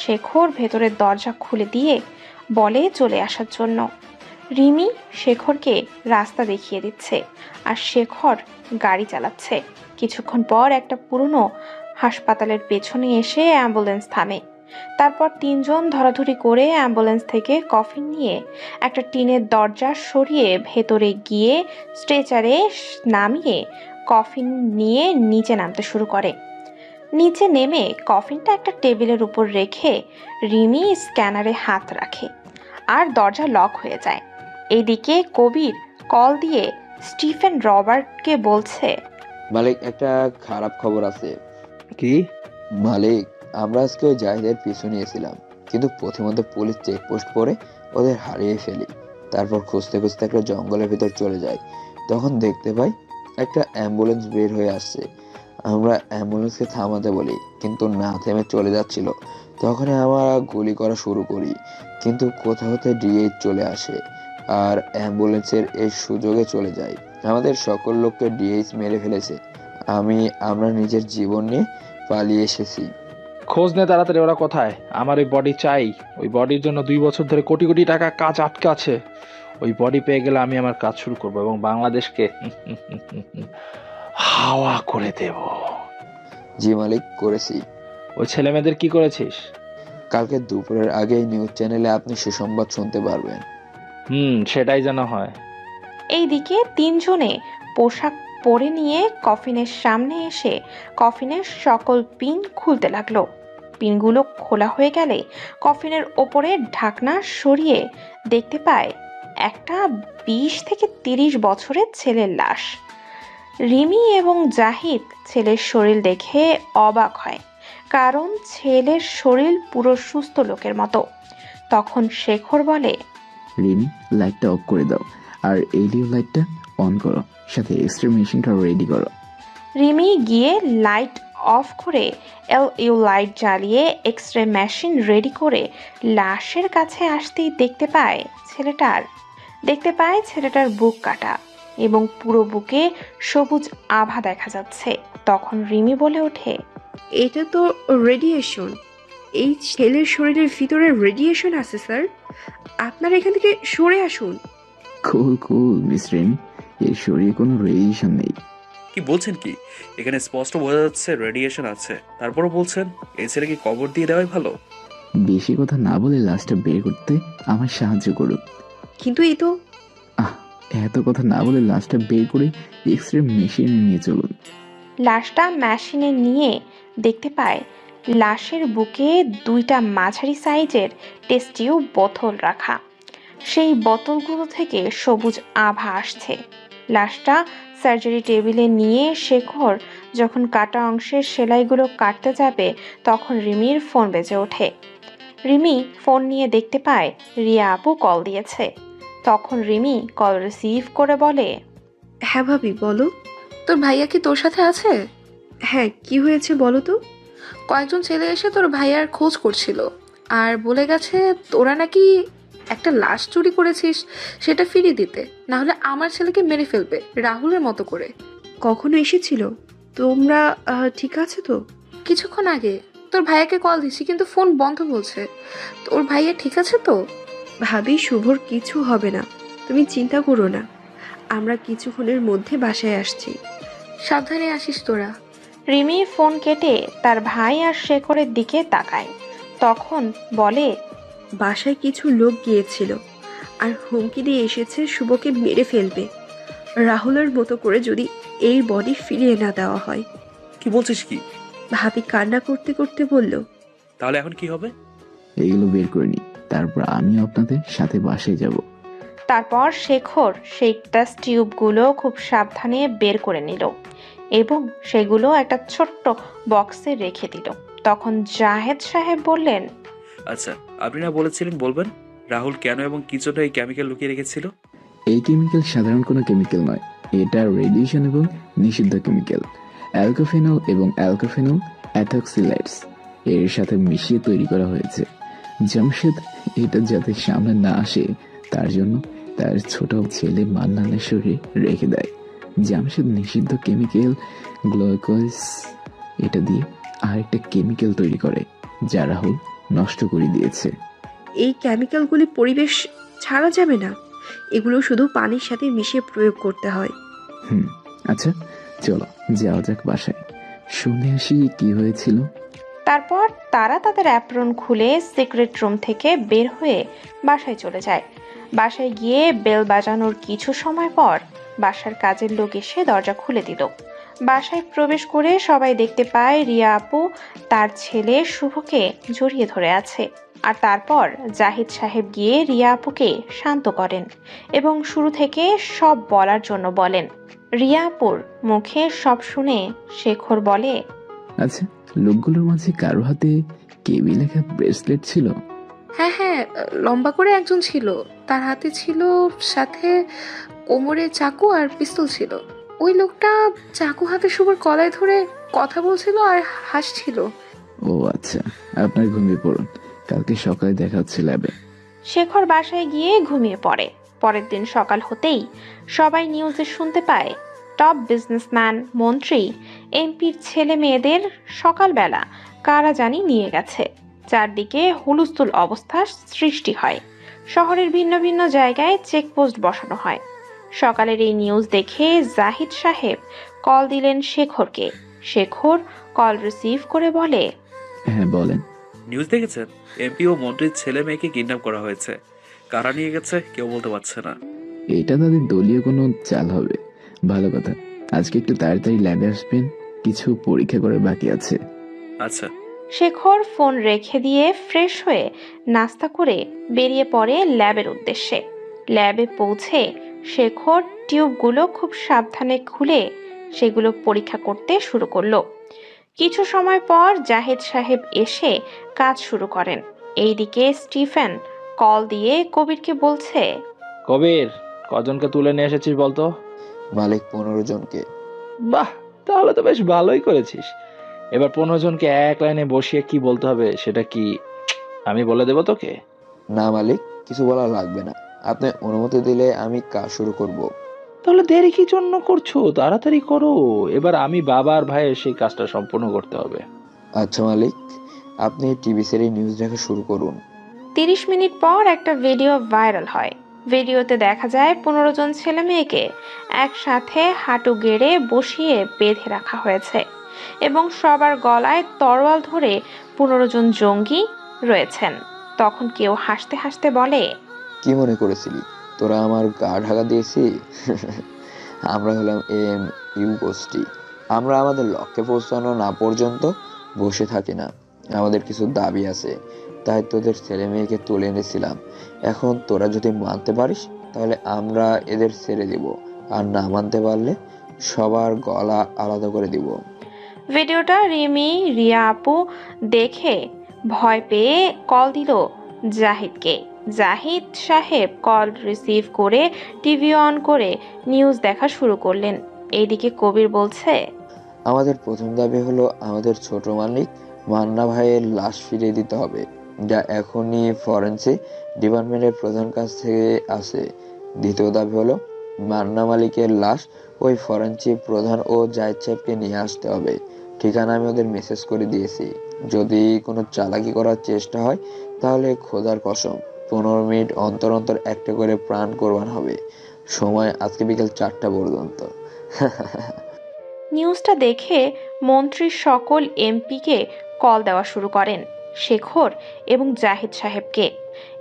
Speaker 1: শেখর ভেতরের দরজা খুলে দিয়ে বলে চলে আসার জন্য। রিমি শেখরকে রাস্তা দেখিয়ে দিচ্ছে, আর শেখর গাড়ি চালাচ্ছে। কিছুক্ষণ পর একটা পুরনো হাসপাতালের পেছনে এসে অ্যাম্বুলেন্স থামে। তারপর তিনজন ধরাধরি করে অ্যাম্বুলেন্স থেকে কফিন নিয়ে একটা টিনের দরজা সরিয়ে ভেতরে গিয়ে স্ট্রেচারে নামিয়ে কফিন নিয়ে নিচে নামতে শুরু করে। নিচে নেমে কফিনটা একটা টেবিলের উপর রেখে রিমি স্ক্যানারে হাত রাখে, আর দরজা লক হয়ে যায়। এদিকে কবির কল দিয়ে স্টিফেন রবার্টকে বলছে,
Speaker 2: মালিক, একটা খারাপ খবর আছে।
Speaker 7: কি?
Speaker 2: মালিক, আমরা আজকে ওই জাহিদের পিছু নিয়েছিলাম, কিন্তু পথিমধ্যে পুলিশ চেকপোস্ট করে ওদের হারিয়ে ফেলি। তারপর খুঁজতে খুঁজতে একটা জঙ্গলের ভিতর চলে যাই। তখন দেখতে পাই একটা অ্যাম্বুলেন্স বের হয়ে আসছে। আমরা অ্যাম্বুলেন্সকে থামাতে বলি, কিন্তু না থেমে চলে যাচ্ছিল। তখনই আমরা গুলি করা শুরু করি, কিন্তু কোথা হতে ডিএইচ চলে আসে আর অ্যাম্বুলেন্সের এই সুযোগে চলে যায়। আমাদের সকল লোককে ডিএইচ মেরে ফেলেছে। আমরা নিজের জীবন নিয়ে পালিয়ে এসেছি।
Speaker 7: খোঁজ নে তাড়াতাড়ি, ওরা কোথায়? আমার ওই বডি চাই। ওই বডির জন্য 2 বছর ধরে কোটি কোটি টাকা কাজ আটকে আছে। ওই বডি পেয়ে গেলে আমি আমার কাজ শুরু করব এবং বাংলাদেশকে হাওয়া করে দেব।
Speaker 2: জি মালিক, করেছি।
Speaker 7: ওই ছেলে মেয়েদের কি করেছিস?
Speaker 2: কালকে দুপুরের আগেই নিউজ চ্যানেলে আপনি সুসংবাদ শুনতে পারবেন।
Speaker 7: সেটাই যেন হয়।
Speaker 1: এইদিকে তিনজনে পোশাক পরে নিয়ে কফিনের সামনে এসে কফিনের সকল পিন খুলতে লাগলো। পিনগুলো খোলা হয়ে গেলে কফিনের ওপরে ঢাকনা সরিয়ে দেখতে পায় একটা 20 থেকে 30 বছরের ছেলের লাশ। রিমি এবং জাহিদ ছেলের শরীর দেখে অবাক হয়, কারণ ছেলের শরীর পুরো সুস্থ লোকের মতো। তখন শেখর বলে,
Speaker 6: রিমি, লাইটটা অফ করে দাও আর এলইডি লাইটটা অন করো, সাথে এক্সরে মেশিনটা রেডি করো।
Speaker 1: রিমি গিয়ে লাইট অফ করে এলইডি লাইট জ্বালিয়ে এক্সরে মেশিন রেডি করে লাশের কাছে আসতেই দেখতে পায় ছেলেটার বুক কাটা এবং পুরো বুকে সবুজ আভা দেখা যাচ্ছে। তখন রিমি বলে ওঠে,
Speaker 5: এটা তো রেডিয়েশন। এই ছেলের শরীরের ভিতরে রেডিয়েশন আছে স্যার। আপনারা এখান থেকে সরে আসুন।
Speaker 6: কুল মিস রিমি, এর শরীরে কোনো রেডিয়েশন নেই।
Speaker 4: কি বলছেন কি? এখানে স্পষ্ট বোঝা যাচ্ছে রেডিয়েশন আছে, তারপরও বলছেন এই ছেলেকে কবর দিয়ে দেওয়াই ভালো।
Speaker 6: বেশি কথা না বলে লাশটা বের করতে আমার সাহায্য করুন।
Speaker 5: কিন্তু এই তো
Speaker 6: এত কথা না বলে লাশটা বের করে এক্সরে মেশিনে নিয়ে চলুন।
Speaker 1: লাশটা মেশিনে নিয়ে দেখতে পায় লাশের বুকে 2টা মাঝারি সাইজের টেস্ট টিউব বোতল রাখা। সেই বোতলগুলো থেকে সবুজ আভা আসছে। লাশটা সার্জারি টেবিলে নিয়ে শেখর যখন কাটা অংশের সেলাইগুলো কাটতে যাবে, তখন রিমির ফোন বেজে ওঠে। রিমি ফোন নিয়ে দেখতে পায় রিয়া আপু কল দিয়েছে। তখন রিমি কল রিসিভ করে বলে,
Speaker 5: হ্যাঁ ভাবি, বলো।
Speaker 3: তোর ভাইয়া কি তোর সাথে আছে?
Speaker 5: হ্যাঁ, কি হয়েছে বলো তো।
Speaker 3: কয়েকজন ছেলে এসে তোর ভাইয়ার খোঁজ করছিল, আর বলে গেছে তোরা নাকি একটা লাশ চুরি করেছিস, সেটা ফিরিয়ে দিতে, না হলে আমার ছেলেকে মেরে ফেলবে রাহুলের মতো করে।
Speaker 5: কখনো এসেছিল? তোমরা ঠিক আছে তো?
Speaker 3: কিছুক্ষণ আগে তোর ভাইয়াকে কল দিছি, কিন্তু ফোন বন্ধ বলছে। তোর ভাইয়া ঠিক আছে তো?
Speaker 5: ভাবি, শুভর কিছু হবে না, তুমি চিন্তা করো না। আমরা কিছুক্ষণের মধ্যে বাসায় আসছি।
Speaker 3: সাবধানে আসিস তোরা।
Speaker 1: রিমি ফোন কেটে তার ভাই আর শেখরের দিকে তাকায়। তখন বলে,
Speaker 5: বাসায় কিছু লোক গিয়েছিল আর হুমকি দিয়ে এসেছে শুভকে মেরে ফেলবে রাহুলের মতো করে যদি এই বডি ফিরিয়ে না দেওয়া হয়।
Speaker 4: কি বলছিস কি?
Speaker 5: ভাবি কান্না করতে করতে বলল,
Speaker 4: তাহলে এখন কি হবে?
Speaker 6: এগুলো বের করে নি, তারপর আমিও আপনাদের সাথে বাসায় যাব।
Speaker 1: তারপর শেখর সেই টেস্ট টিউবগুলো খুব সাবধানে বের করে নিল এবং সেগুলো একটা ছোট্ট বক্সে রেখে দিল। তখন জাহেদ সাহেব বললেন,
Speaker 4: আচ্ছা, আপনি না বলেছিলেন বলবেন রাহুল কেন এবং কি জন্য এই কেমিক্যাল লুকিয়ে রেখেছিল?
Speaker 6: এই কেমিক্যাল সাধারণ কোনো কেমিক্যাল নয়, এটা রেডিয়েশন এবং নিষিদ্ধ কেমিক্যাল। অ্যালকোফেনল এবং অ্যালকোফেনল অ্যাথক্সিলাইডস এর সাথে মিশিয়ে তৈরি করা হয়েছে। জামশেদ এটা যাতে সামনে না আসে তার জন্য তার ছোট ছেলে মান্নানের শরীরে রেখে দেয়। জামশেদ নিষিদ্ধ কেমিক্যাল গ্লুকোজ এটা দিয়ে আরেকটা কেমিক্যাল তৈরি করে যা রাহুল নষ্ট করে দিয়েছে।
Speaker 5: এই কেমিক্যালগুলি পরিবেশ ছাড়া যাবে না, এগুলো শুধু পানির সাথে মিশিয়ে প্রয়োগ করতে হয়।
Speaker 6: আচ্ছা চলো যাওয়া যাক বাসায়, শুনে আসি কি হয়েছিল।
Speaker 1: তারপর তারা তাদের অ্যাপ্রন খুলে সিক্রেট রুম থেকে বের হয়ে বাসায় চলে যায়। বাসায় গিয়ে বেল বাজানোর কিছু সময় পর বাসার কাজের লোক এসে দরজা খুলে দিল। বাসায় প্রবেশ করে সবাই দেখতে পায় রিয়া আপু তার ছেলে শুভকে জড়িয়ে ধরে আছে। আর তারপর জাহিদ সাহেব গিয়ে রিয়া আপুকে শান্ত করেন এবং শুরু থেকে সব বলার জন্য বলেন। রিয়া আপুর মুখে সব শুনে শেখর বলে,
Speaker 6: আচ্ছা লোকগুলোর মাঝে কারো হাতে কেবি লেখা ব্রেসলেট ছিল?
Speaker 3: হ্যাঁ হ্যাঁ, লম্বা করে একজন ছিল, তার হাতে ছিল সাথে কোমরে চাকু আর পিস্তল ছিল। ওই লোকটা চাকু হাতে শুভর গলায় ধরে কথা বলছিল আর হাসছিল।
Speaker 6: ও আচ্ছা, আপনার ঘুমিয়ে পড়ুন, কালকে সকালে দেখা হচ্ছে ল্যাবে।
Speaker 1: শেখর বাসায় গিয়ে ঘুমিয়ে পড়ে। পরের দিন সকাল হতেই সবাই নিউজে শুনতে পায় টপ বিজনেসম্যান, মন্ত্রী, এমপির ছেলে মেয়েদের সকালবেলা কারা জানি নিয়ে গেছে। চারদিকে হুলস্থুল অবস্থা সৃষ্টি হয়। শহরের ভিন্ন ভিন্ন জায়গায় চেকপোস্ট বসানো হয়। সকালের এই নিউজ দেখে জাহিদ সাহেব কল দিলেন শেখরকে। শেখর কল রিসিভ করে বলে,
Speaker 6: হ্যাঁ বলেন।
Speaker 4: নিউজ দেখেছেন? এমপি ও মন্ত্রীর ছেলে মেয়েকে কিডন্যাপ করা হয়েছে। কারা নিয়ে গেছে কেউ বলতে পারছে না।
Speaker 6: এটা তাদের দলীয় কোনো চাল হবে। ভালো কথা, আজকে একটু তাড়াতাড়ি ল্যাবে আসবেন, কিছু পরীক্ষা করার বাকি আছে।
Speaker 4: আচ্ছা।
Speaker 1: শেখর ফোন রেখে দিয়ে ফ্রেশ হয়ে নাস্তা করে বেরিয়ে পড়ে ল্যাবের উদ্দেশ্যে। ল্যাবে পৌঁছে শেখর টিউবগুলো খুব সাবধানে খুলে সেগুলো পরীক্ষা করতে শুরু করলো। কিছু সময় পর জাহিদ সাহেব এসে কাজ শুরু করেন। এইদিকে স্টিফেন কল দিয়ে কবিরকে বলছে,
Speaker 7: কবির, কজনকে তুলে নিয়ে এসেছিস বলতো?
Speaker 2: মালিক 15 জনকে।
Speaker 7: বাহ, তাহলে তো বেশ ভালোই করেছিস। এবার 15 জনকে এক লাইনে বসিয়ে কি বলতে হবে সেটা কি আমি বলে দেবো তোকে?
Speaker 2: না মালিক, কিছু বলা লাগবে না, আপনি অনুমতি দিলে আমি কাজ শুরু করব।
Speaker 7: তাহলে দেরি কি জন্য করছো? তাড়াতাড়ি করো, এবার আমি বাবা আর ভাইয়ের সেই কাজটা সম্পূর্ণ করতে হবে।
Speaker 2: আচ্ছা মালিক, আপনি টিভি সিরিজ নিউজ দেখা শুরু করুন।
Speaker 1: 30 মিনিট পর একটা ভিডিও ভাইরাল হয়। ভিডিওতে দেখা যায় 15 জন ছেলে মেয়েকে একসাথে হাঁটু গেড়ে বসিয়ে বেঁধে রাখা হয়েছে এবং সবার গলায় তরোয়াল ধরে 15 জন জঙ্গি রয়েছেন। তখন কেউ হাসতে হাসতে বলে,
Speaker 2: কি মনে করেছিলি তোরা আমার গা ঢাকা দিয়েছি? আমরা হলাম ইউ গোষ্ঠী। আমরা আমাদের লক্ষ্যে পৌঁছানো না পর্যন্ত বসে থাকি না। আমাদের কিছু দাবি আছে, তাই তোদের ছেলে মেয়েকে তুলে এনেছিলাম। এখন তোরা যদি মানতে পারিস তাহলে আমরা এদের ছেড়ে দিব, আর না মানতে পারলে সবার গলা আলাদা করে দিব।
Speaker 1: ভিডিওটা রিমি রিয়া আপু দেখে ভয় পেয়ে কল দিল জাহিদকে। জাহিদ সাহেব কল রিসিভ করে টিভি অন করে নিউজ দেখা শুরু করলেন। এইদিকে কবির বলছে,
Speaker 2: আমাদের প্রথম দাবি হলো আমাদের ছোট মালিক মান্না ভাইয়ের লাশ ফিরিয়ে দিতে হবে, যা এখনই ফরেন্সিক ডিপার্টমেন্টের প্রধান কাছ থেকে আসে। দ্বিতীয় দাবি হলো মান্না মালিকের লাশ ওই ফরেন্সিক প্রধান ও জাহিদ সাহেবকে নিয়ে আসতে হবে। ঠিকানা আমি ওদের মেসেজ করে দিয়েছি। যদি কোনো চালাকি করার চেষ্টা হয় তাহলে খোদার কসম 15 মিনিট অন্তর অন্তর একটা করে প্রাণ কোরবান হবে। সময় আজকে বিকেল 4টা পর্যন্ত।
Speaker 1: নিউজটা দেখে মন্ত্রীর সকল এমপিকে কল দেওয়া শুরু করেন, শেখর এবং জাহিদ সাহেবকে।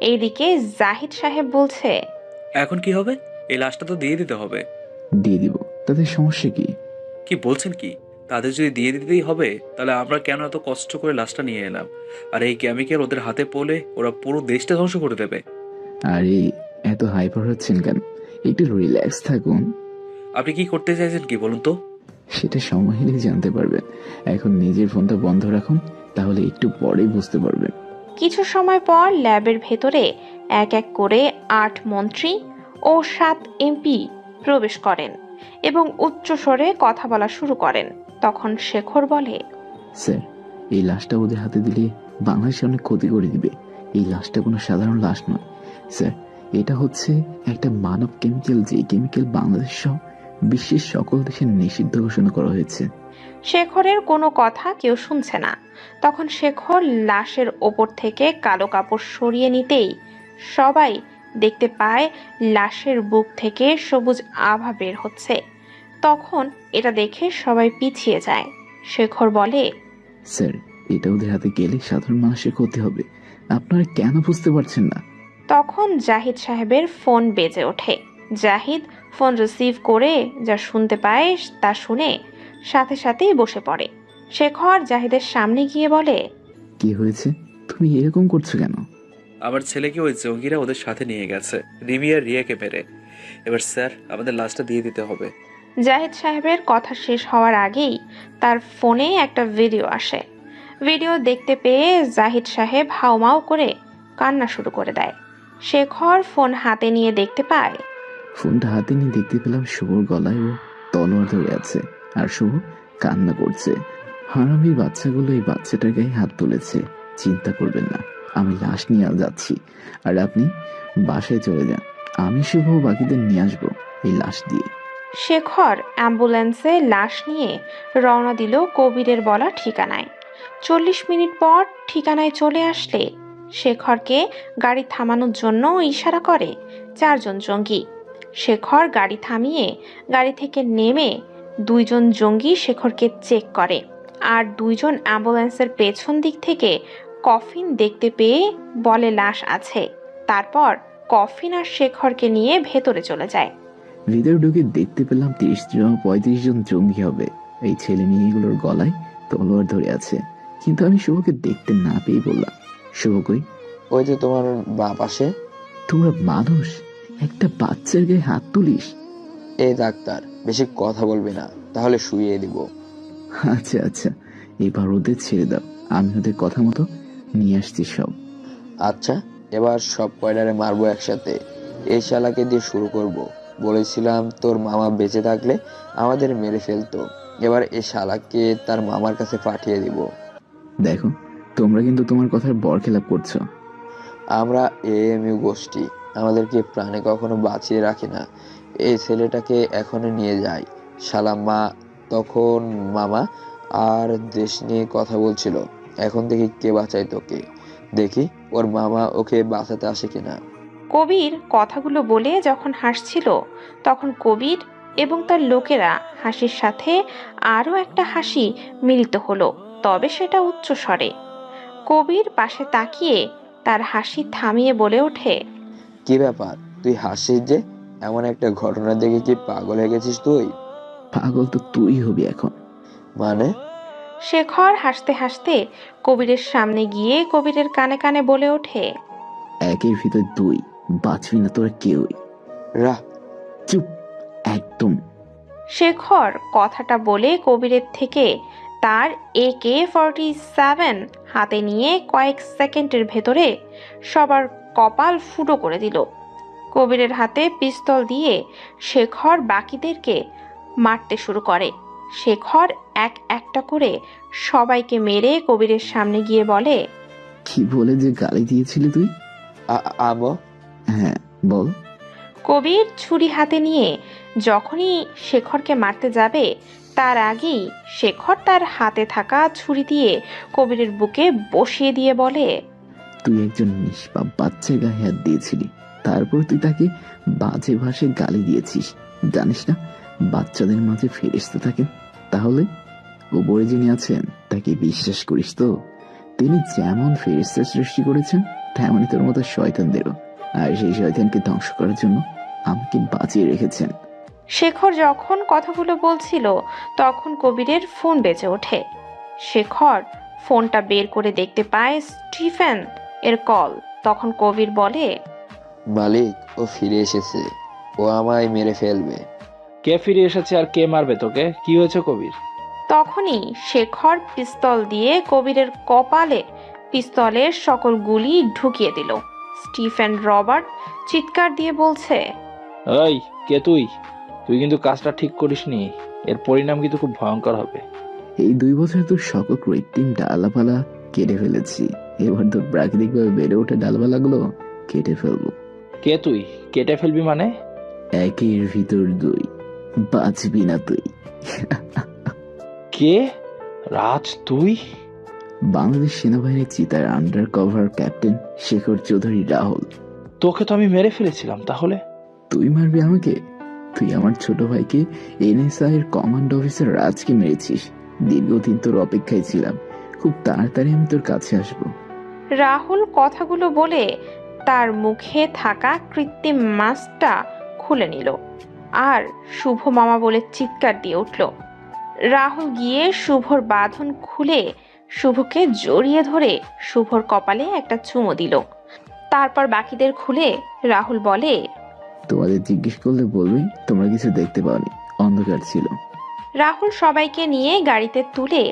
Speaker 1: এইদিকে জাহিদ সাহেব বলছে,
Speaker 4: এখন কি হবে? এই লাশটা তো দিয়ে দিতে হবে।
Speaker 6: দিয়ে দিব, তাদের সমস্যা কি?
Speaker 4: কি বলছেন কি? তাদের যদি দিয়ে দিতেই হবে তাহলে আমরা কেন এত কষ্ট করে লাশটা নিয়ে এলাম? আর এই কেমিক্যাল ওদের হাতে পড়লে ওরা পুরো দেশটা ধ্বংস করে দেবে।
Speaker 6: আরে এত হাইপার হচ্ছেন কেন? একটু রিল্যাক্স থাকুন।
Speaker 4: আপনি কি করতে চাইছেন কি বলুন তো?
Speaker 6: সেটা সময় হলেই জানতে পারবেন। এখন নিজের ফোনটা বন্ধ রাখুন, তাহলে একটু পরেই বুঝতে পারবেন।
Speaker 1: কিছু সময় পর ল্যাবের ভেতরে এক এক করে 8 মন্ত্রী ও 7 এমপি প্রবেশ করেন এবং উচ্চস্বরে কথা বলা শুরু করেন। তখন শেখর বলে,
Speaker 6: স্যার, এই লাশটা ওদের হাতে দিলে বাংলাদেশে অনেক ক্ষতি করে দিবে। এই লাশটা কোনো সাধারণ লাশ নয় স্যার, এটা হচ্ছে একটা মানব কেমিক্যাল, যে কেমিক্যাল বাংলাদেশ সহ বিশ্বের সকল দেশে নিষিদ্ধ ঘোষণা করা হয়েছে।
Speaker 1: শেখরের কোনো কথা কেউ শুনছে না। তখন শেখর লাশের ওপর থেকে কালো কাপড় সরিয়ে নিতেই সবাই দেখতে পায় লাশের বুক থেকে সবুজ আভা বের হচ্ছে। তখন এটা দেখে সবাই পিছিয়ে যায়। শেখর বলে,
Speaker 6: স্যার, এটা ওদের হাতে গেলে সাধারণ মানুষের ক্ষতি হবে। আপনারা কেন বুঝতে পারছেন না?
Speaker 1: তখন জাহিদ সাহেবের ফোন বেজে ওঠে। জাহিদ ফোন রিসিভ করে যা শুনতে পায় তা শুনে সাথে সাথেই বসে পড়ে। শেখর জাহিদের সামনে গিয়ে বলে,
Speaker 6: কি হয়েছে? তুমি এরকম করছো কেন?
Speaker 4: আমার ছেলেকে ওই জঙ্গিরা ওদের সাথে নিয়ে গেছে, রিমি আর রিয়াকে মেরে। এবার স্যার আমাদের লাশটা দিয়ে দিতে হবে।
Speaker 1: জাহিদ সাহেবের কথা শেষ হওয়ার আগেই তার ফোনে একটা ভিডিও আসে। ভিডিও দেখতে পেয়ে জাহিদ সাহেব হাউমাউ করে কান্না শুরু করে দেয়। শেখর ফোন হাতে নিয়ে দেখতে পায়
Speaker 6: ফোনটা হাতে নিয়ে দেখতে পেলাম শুভর গলায় ও তলোয়ার ধরে আছে, আর শুভ কান্না করছে। হারামি বাচ্চাগুলো এই বাচ্চাটার গায়ে হাত তুলেছে। চিন্তা করবেন না, আমি লাশ নিয়ে যাচ্ছি, আর আপনি বাসায় চলে যান। আমি শুভ বাকিদের নিয়ে আসবো এই লাশ দিয়ে।
Speaker 1: শেখর অ্যাম্বুলেন্সে লাশ নিয়ে রওনা দিল কবিরের বলা ঠিকানায়। 40 মিনিট পর ঠিকানায় চলে আসলে শেখরকে গাড়ি থামানোর জন্য ইশারা করে 4 জন জঙ্গি। শেখর গাড়ি থামিয়ে গাড়ি থেকে নেমে 2 জন জঙ্গি শেখরকে চেক করে, আর 2 জন অ্যাম্বুলেন্সের পেছন দিক থেকে কফিন দেখতে পেয়ে বলে লাশ আছে। তারপর কফিন আর শেখরকে নিয়ে ভেতরে চলে যায়।
Speaker 6: ভিতরে ঢুকে দেখতে পেলাম 35 জন জঙ্গি হবে। এই ছেলে মেয়েগুলোর গলায় তলোয়ার ধরে আছে, কিন্তু আমি শুভকে দেখতে না পেয়ে বললাম, শুভ কই?
Speaker 2: ওই যে তোমার বাপ আসে।
Speaker 6: তোমরা মানুষ, একটা বাচ্চার গায়ে হাত তুলিস?
Speaker 2: এই ডাক্তার, বেশি কথা বলবি না, তাহলে শুইয়ে দিব।
Speaker 6: আচ্ছা আচ্ছা, এবার ওদের ছেড়ে দাও, আমি ওদের কথা মতো নিয়ে আসছি সব।
Speaker 2: আচ্ছা, এবার সব কয়ডারে মারবো একসাথে। এই শালাকে দিয়ে শুরু করব। বলেছিলাম তোর মামা বেঁচে থাকলে আমাদের মেরে ফেলতো। এবার এই শালাকে তার মামার কাছে পাঠিয়ে দিব।
Speaker 6: দেখো, তোমরা কিন্তু তোমার কথার বরখেলাপ করছো।
Speaker 2: আমরা এএমইউ গোষ্ঠী, আমাদেরকে প্রাণে কখনো বাঁচিয়ে রাখে না। এই ছেলেটাকে এখনই নিয়ে যাই। শালা মা তখন মামা আর দেশ নিয়ে কথা বলছিল। এখন দেখি কে বাঁচায় তোকে, দেখি ওর মামা ওকে বাঁচাতে আসে কিনা।
Speaker 1: কবির কথাগুলো বলে যখন হাসছিল, তখন কবির এবং তার লোকেরা হাসির সাথে আরও একটা হাসি মিলিত হলো, তবে সেটা উচ্চস্বরে। কবির পাশে তাকিয়ে তার হাসি থামিয়ে বলে ওঠে,
Speaker 2: কি ব্যাপার, তুই হাসিস যে? এমন একটা ঘটনা দেখে কি পাগল হয়ে গেছিস তুই?
Speaker 6: পাগল তো তুই হবি এখন।
Speaker 2: মানে?
Speaker 1: শেখর হাসতে হাসতে কবিরের সামনে গিয়ে কবিরের কানে কানে বলে ওঠে,
Speaker 6: একের ভিতর দুই, বাঁচবি না তোরা কেউই।
Speaker 2: রাহ।
Speaker 6: চুপ একদম।
Speaker 1: শেখর কথাটা বলে কবিরের থেকে তার AK-47 হাতে নিয়ে কয়েক সেকেন্ডের ভেতরে সবার কপাল ফুটো করে দিল। কবিরের হাতে পিস্তল দিয়ে শেখর বাকিদেরকে মারতে শুরু করে। শেখর এক একটা করে সবাইকে মেরে কবিরের সামনে গিয়ে বলে,
Speaker 6: কি বলে যে গালি দিয়েছিলি তুই?
Speaker 2: আমো?
Speaker 6: হ্যাঁ বল।
Speaker 1: কবির ছুরি হাতে নিয়ে যখনই শেখরকে মারতে যাবে, তার আগেই শেখর তার হাতে থাকা ছুরি দিয়ে কবিরের বুকে বসিয়ে দিয়ে বলে,
Speaker 6: তুই একজন নিষ্পাপ বাচ্চার গায়ে হাত দিয়েছিলি, তারপর তুই তাকে বাজে ভাষায় গালি দিয়েছিস। জানিস না বাচ্চাদের মাঝে ফেরেশতা থাকে, তাহলে উপরে যিনি আছেন তাকে বিশ্বাস করিস তো? তিনি যেমন ফেরেশতা সৃষ্টি করেছেন তেমনই তোর মতো শয়তানদেরও, আর সেই শয়তানকে ধ্বংস করার জন্য আমাকে বাঁচিয়ে রেখেছেন।
Speaker 1: শেখর যখন কথাগুলো বলছিল তখন কবিরের ফোন বেজে ওঠে। শেখর ফোনটা বের করে দেখতে পায় স্টিফেন এর কল। তখন কবির বলে,
Speaker 2: মালিক, ও ফিরে এসেছে, ও আমায় মেরে ফেলবে।
Speaker 7: কে ফিরে এসেছে আর কে মারবে তোকে? কি হয়েছে কবির?
Speaker 1: তখনই শেখর পিস্তল দিয়ে কবিরের কপালে পিস্তলের সকল গুলি ঢুকিয়ে দিল। স্টিফেন রবার্ট চিৎকার দিয়ে বলছে,
Speaker 7: এই কে তুই? তুই কিন্তু কাজটা ঠিক করিসনি, এর পরিণাম কিন্তু খুব ভয়ঙ্কর হবে।
Speaker 6: এই 2 বছর তোর সকল কৃত্রিম ডালপালা কেটে ফেলেছি, এবার তোর প্রাকৃতিকভাবে বেড়ে ওঠা ডালপালাগুলো কেটে ফেলবো।
Speaker 7: কে তুই? কেটে ফেলবি মানে?
Speaker 6: 1-এর ভিতর 2, বাঁচবি না তুই।
Speaker 7: কে? রাজ তুই?
Speaker 6: বাংলাদেশ সেনাবাহিনীর চিতার under cover captain Shekhar Chowdhury Rahul.
Speaker 7: তোকে তো আমি মেরে ফেলেছিলাম, তাহলে?
Speaker 6: তুই মারবি আমাকে? তুই আমার ছোট ভাইকে এনএসআই এর কমান্ড অফিসার রাজকে মেরেছিস। দীর্ঘদিন তোর অপেক্ষায় ছিলাম, খুব তাড়াতাড়ি আমি তোর কাছে আসবো।
Speaker 1: রাহুল কথাগুলো বলে তার মুখে থাকা কৃত্রিম মাস্কটা খুলে নিল আর শুভ মামা বলে চিৎকার দিয়ে উঠল। রাহুল গিয়ে শুভর বাঁধন খুলে শুভকে জড়িয়ে ধরে শুভর কপালে একটা চুমো দিল। তারপর বাকিদের খুলে রাহুল বলে,
Speaker 6: তোমাদের জিজ্ঞেস করলে বলবে তোমরা কিছু দেখতে পাওনি, অন্ধকার ছিল।
Speaker 1: রাহুল সবাইকে নিয়ে গাড়িতে তুলে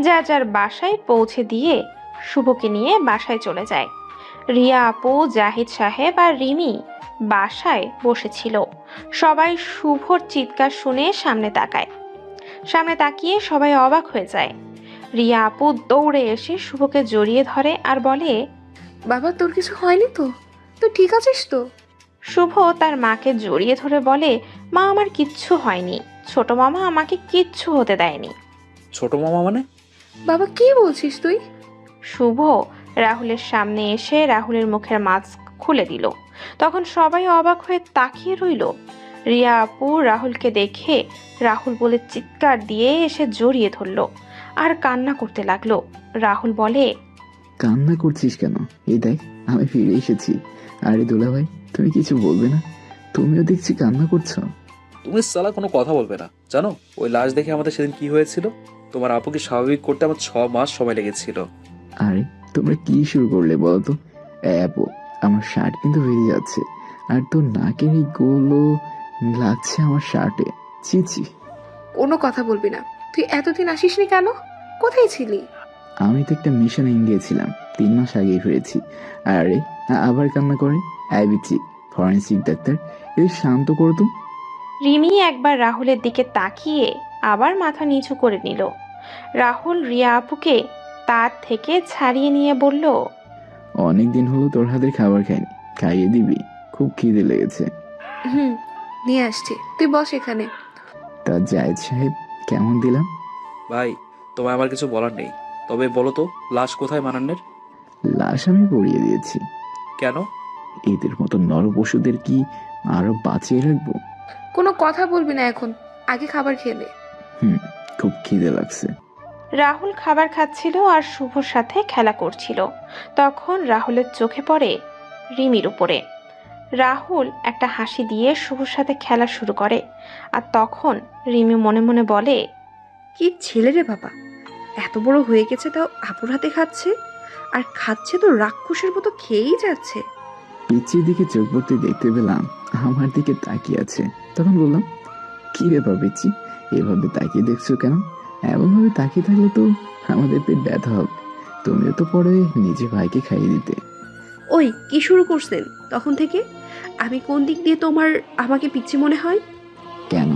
Speaker 1: যার যার বাসায় পৌঁছে দিয়ে শুভকে নিয়ে বাসায় চলে যায়। রিয়া আপু, জাহিদ সাহেব আর রিমি বাসায় বসেছিল। সবাই শুভর চিৎকার শুনে সামনে তাকায়। সামনে তাকিয়ে সবাই অবাক হয়ে যায়। রিয়া আপু দৌড়ে এসে শুভকে জড়িয়ে ধরে আর বলে,
Speaker 3: বাবা তোর কিছু হয়নি তো? তুই ঠিক আছিস তো?
Speaker 1: শুভ তার মাকে জড়িয়ে ধরে বলে, মা আমার কিচ্ছু হয়নি, ছোট মামা আমাকে কিচ্ছু হতে দেয়নি।
Speaker 4: ছোট মামা মানে?
Speaker 3: বাবা কি বলছিস তুই?
Speaker 1: শুভ রাহুলের সামনে এসে রাহুলের মুখের মাস্ক খুলে দিল। তখন সবাই অবাক হয়ে তাকিয়ে রইল। রিয়া আপু রাহুলকে দেখে রাহুল বলে চিৎকার দিয়ে এসে জড়িয়ে ধরল আর কান্না করতে লাগলো। রাহুল বলে,
Speaker 6: কান্না করছিস কেন? এই দেখ আমি ফিরে এসেছি। আরে দুলা ভাই, তুমি কিছু বলবে না? তুমিও দেখছি কান্না করছো।
Speaker 4: তুমি সালা কোনো কথা বলবে না। জানো ওই লাশ দেখে আমাদের সেদিন কি হয়েছিল? তোমার আপুকে স্বাভাবিক করতে আমার 6 মাস সময় লেগেছিল।
Speaker 6: আরে তোমরা কি শুরু করলে বলো তো? আপু, আমার শার্ট কিন্তু বেরিয়ে যাচ্ছে, আর তোর নাকের এই গোলো লাগছে আমার শার্টে। ছি ছি।
Speaker 3: কোনো কথা বলবি না। তুই এতদিন আসিসনি কেন? কোথায় ছিলি?
Speaker 6: আমি তো একটা মিশনে গিয়েছিলাম, 3 মাস আগেই ফিরেছি। আরে আবার কান্না করে? আইবিচি ফরেন্সিক ডাক্তার, এদের শান্ত করো তো।
Speaker 1: রিমি একবার রাহুলের দিকে তাকিয়ে আবার মাথা নিচু করে নিল। রাহুল রিয়া আপুকে তার থেকে ছাড়িয়ে নিয়ে বলল,
Speaker 6: অনেকদিন হলো তোর হাতের খাবার খাইনি, খাইয়ে দিবি? খুব খিদে লেগেছে।
Speaker 3: হুম, নিয়ে আসছি, তুই বস এখানে।
Speaker 6: তা জায়েদ সাহেব কেমন দিলাম?
Speaker 4: ভাই, তোমায় আমার কিছু বলার নেই, তবে বলো তো লাশ কোথায় মানান্নের?
Speaker 6: লাশ আমি পরিয়ে দিয়েছি।
Speaker 4: কেন?
Speaker 6: এদের মতো নরপশুদের কি আরো বাঁচিয়ে রাখবো?
Speaker 3: কোনো কথা বলবি না এখন, আগে খাবার খেয়ে নে।
Speaker 6: খুব খিদে লাগছে।
Speaker 1: রাহুল খাবার খাচ্ছিল আর শুভর সাথে খেলা করছিল। তখন রাহুলের চোখে পড়ে রিমির উপরে। রাহুল একটা হাসি দিয়ে শুভর সাথে খেলা শুরু করে। আর তখন রিমি মনে মনে বলে,
Speaker 5: কি ছেলে রে বাবা, এত বড় হয়ে গেছে তাও আপুর হাতে খাচ্ছে, আর খাচ্ছে তো রাক্ষসের মতো খেয়েই যাচ্ছে।
Speaker 6: পিচির দিকে চোখ পড়তে দেখতে পেলাম আমার দিকে তাকিয়ে আছে। তখন বললাম, কি ব্যাপার পিচি, এভাবে তাকিয়ে দেখছো কেন? এমনভাবে তাকিয়ে থাকলে তো আমাদের পেট ব্যথা হবে। তুমিও তো পরে নিজে ভাইকে খাইয়ে দিতে।
Speaker 5: ওই কি শুরু করছেন তখন থেকে? আমি কোন দিক দিয়ে আমাকে পিচ্ছি মনে হয়?
Speaker 6: কেন,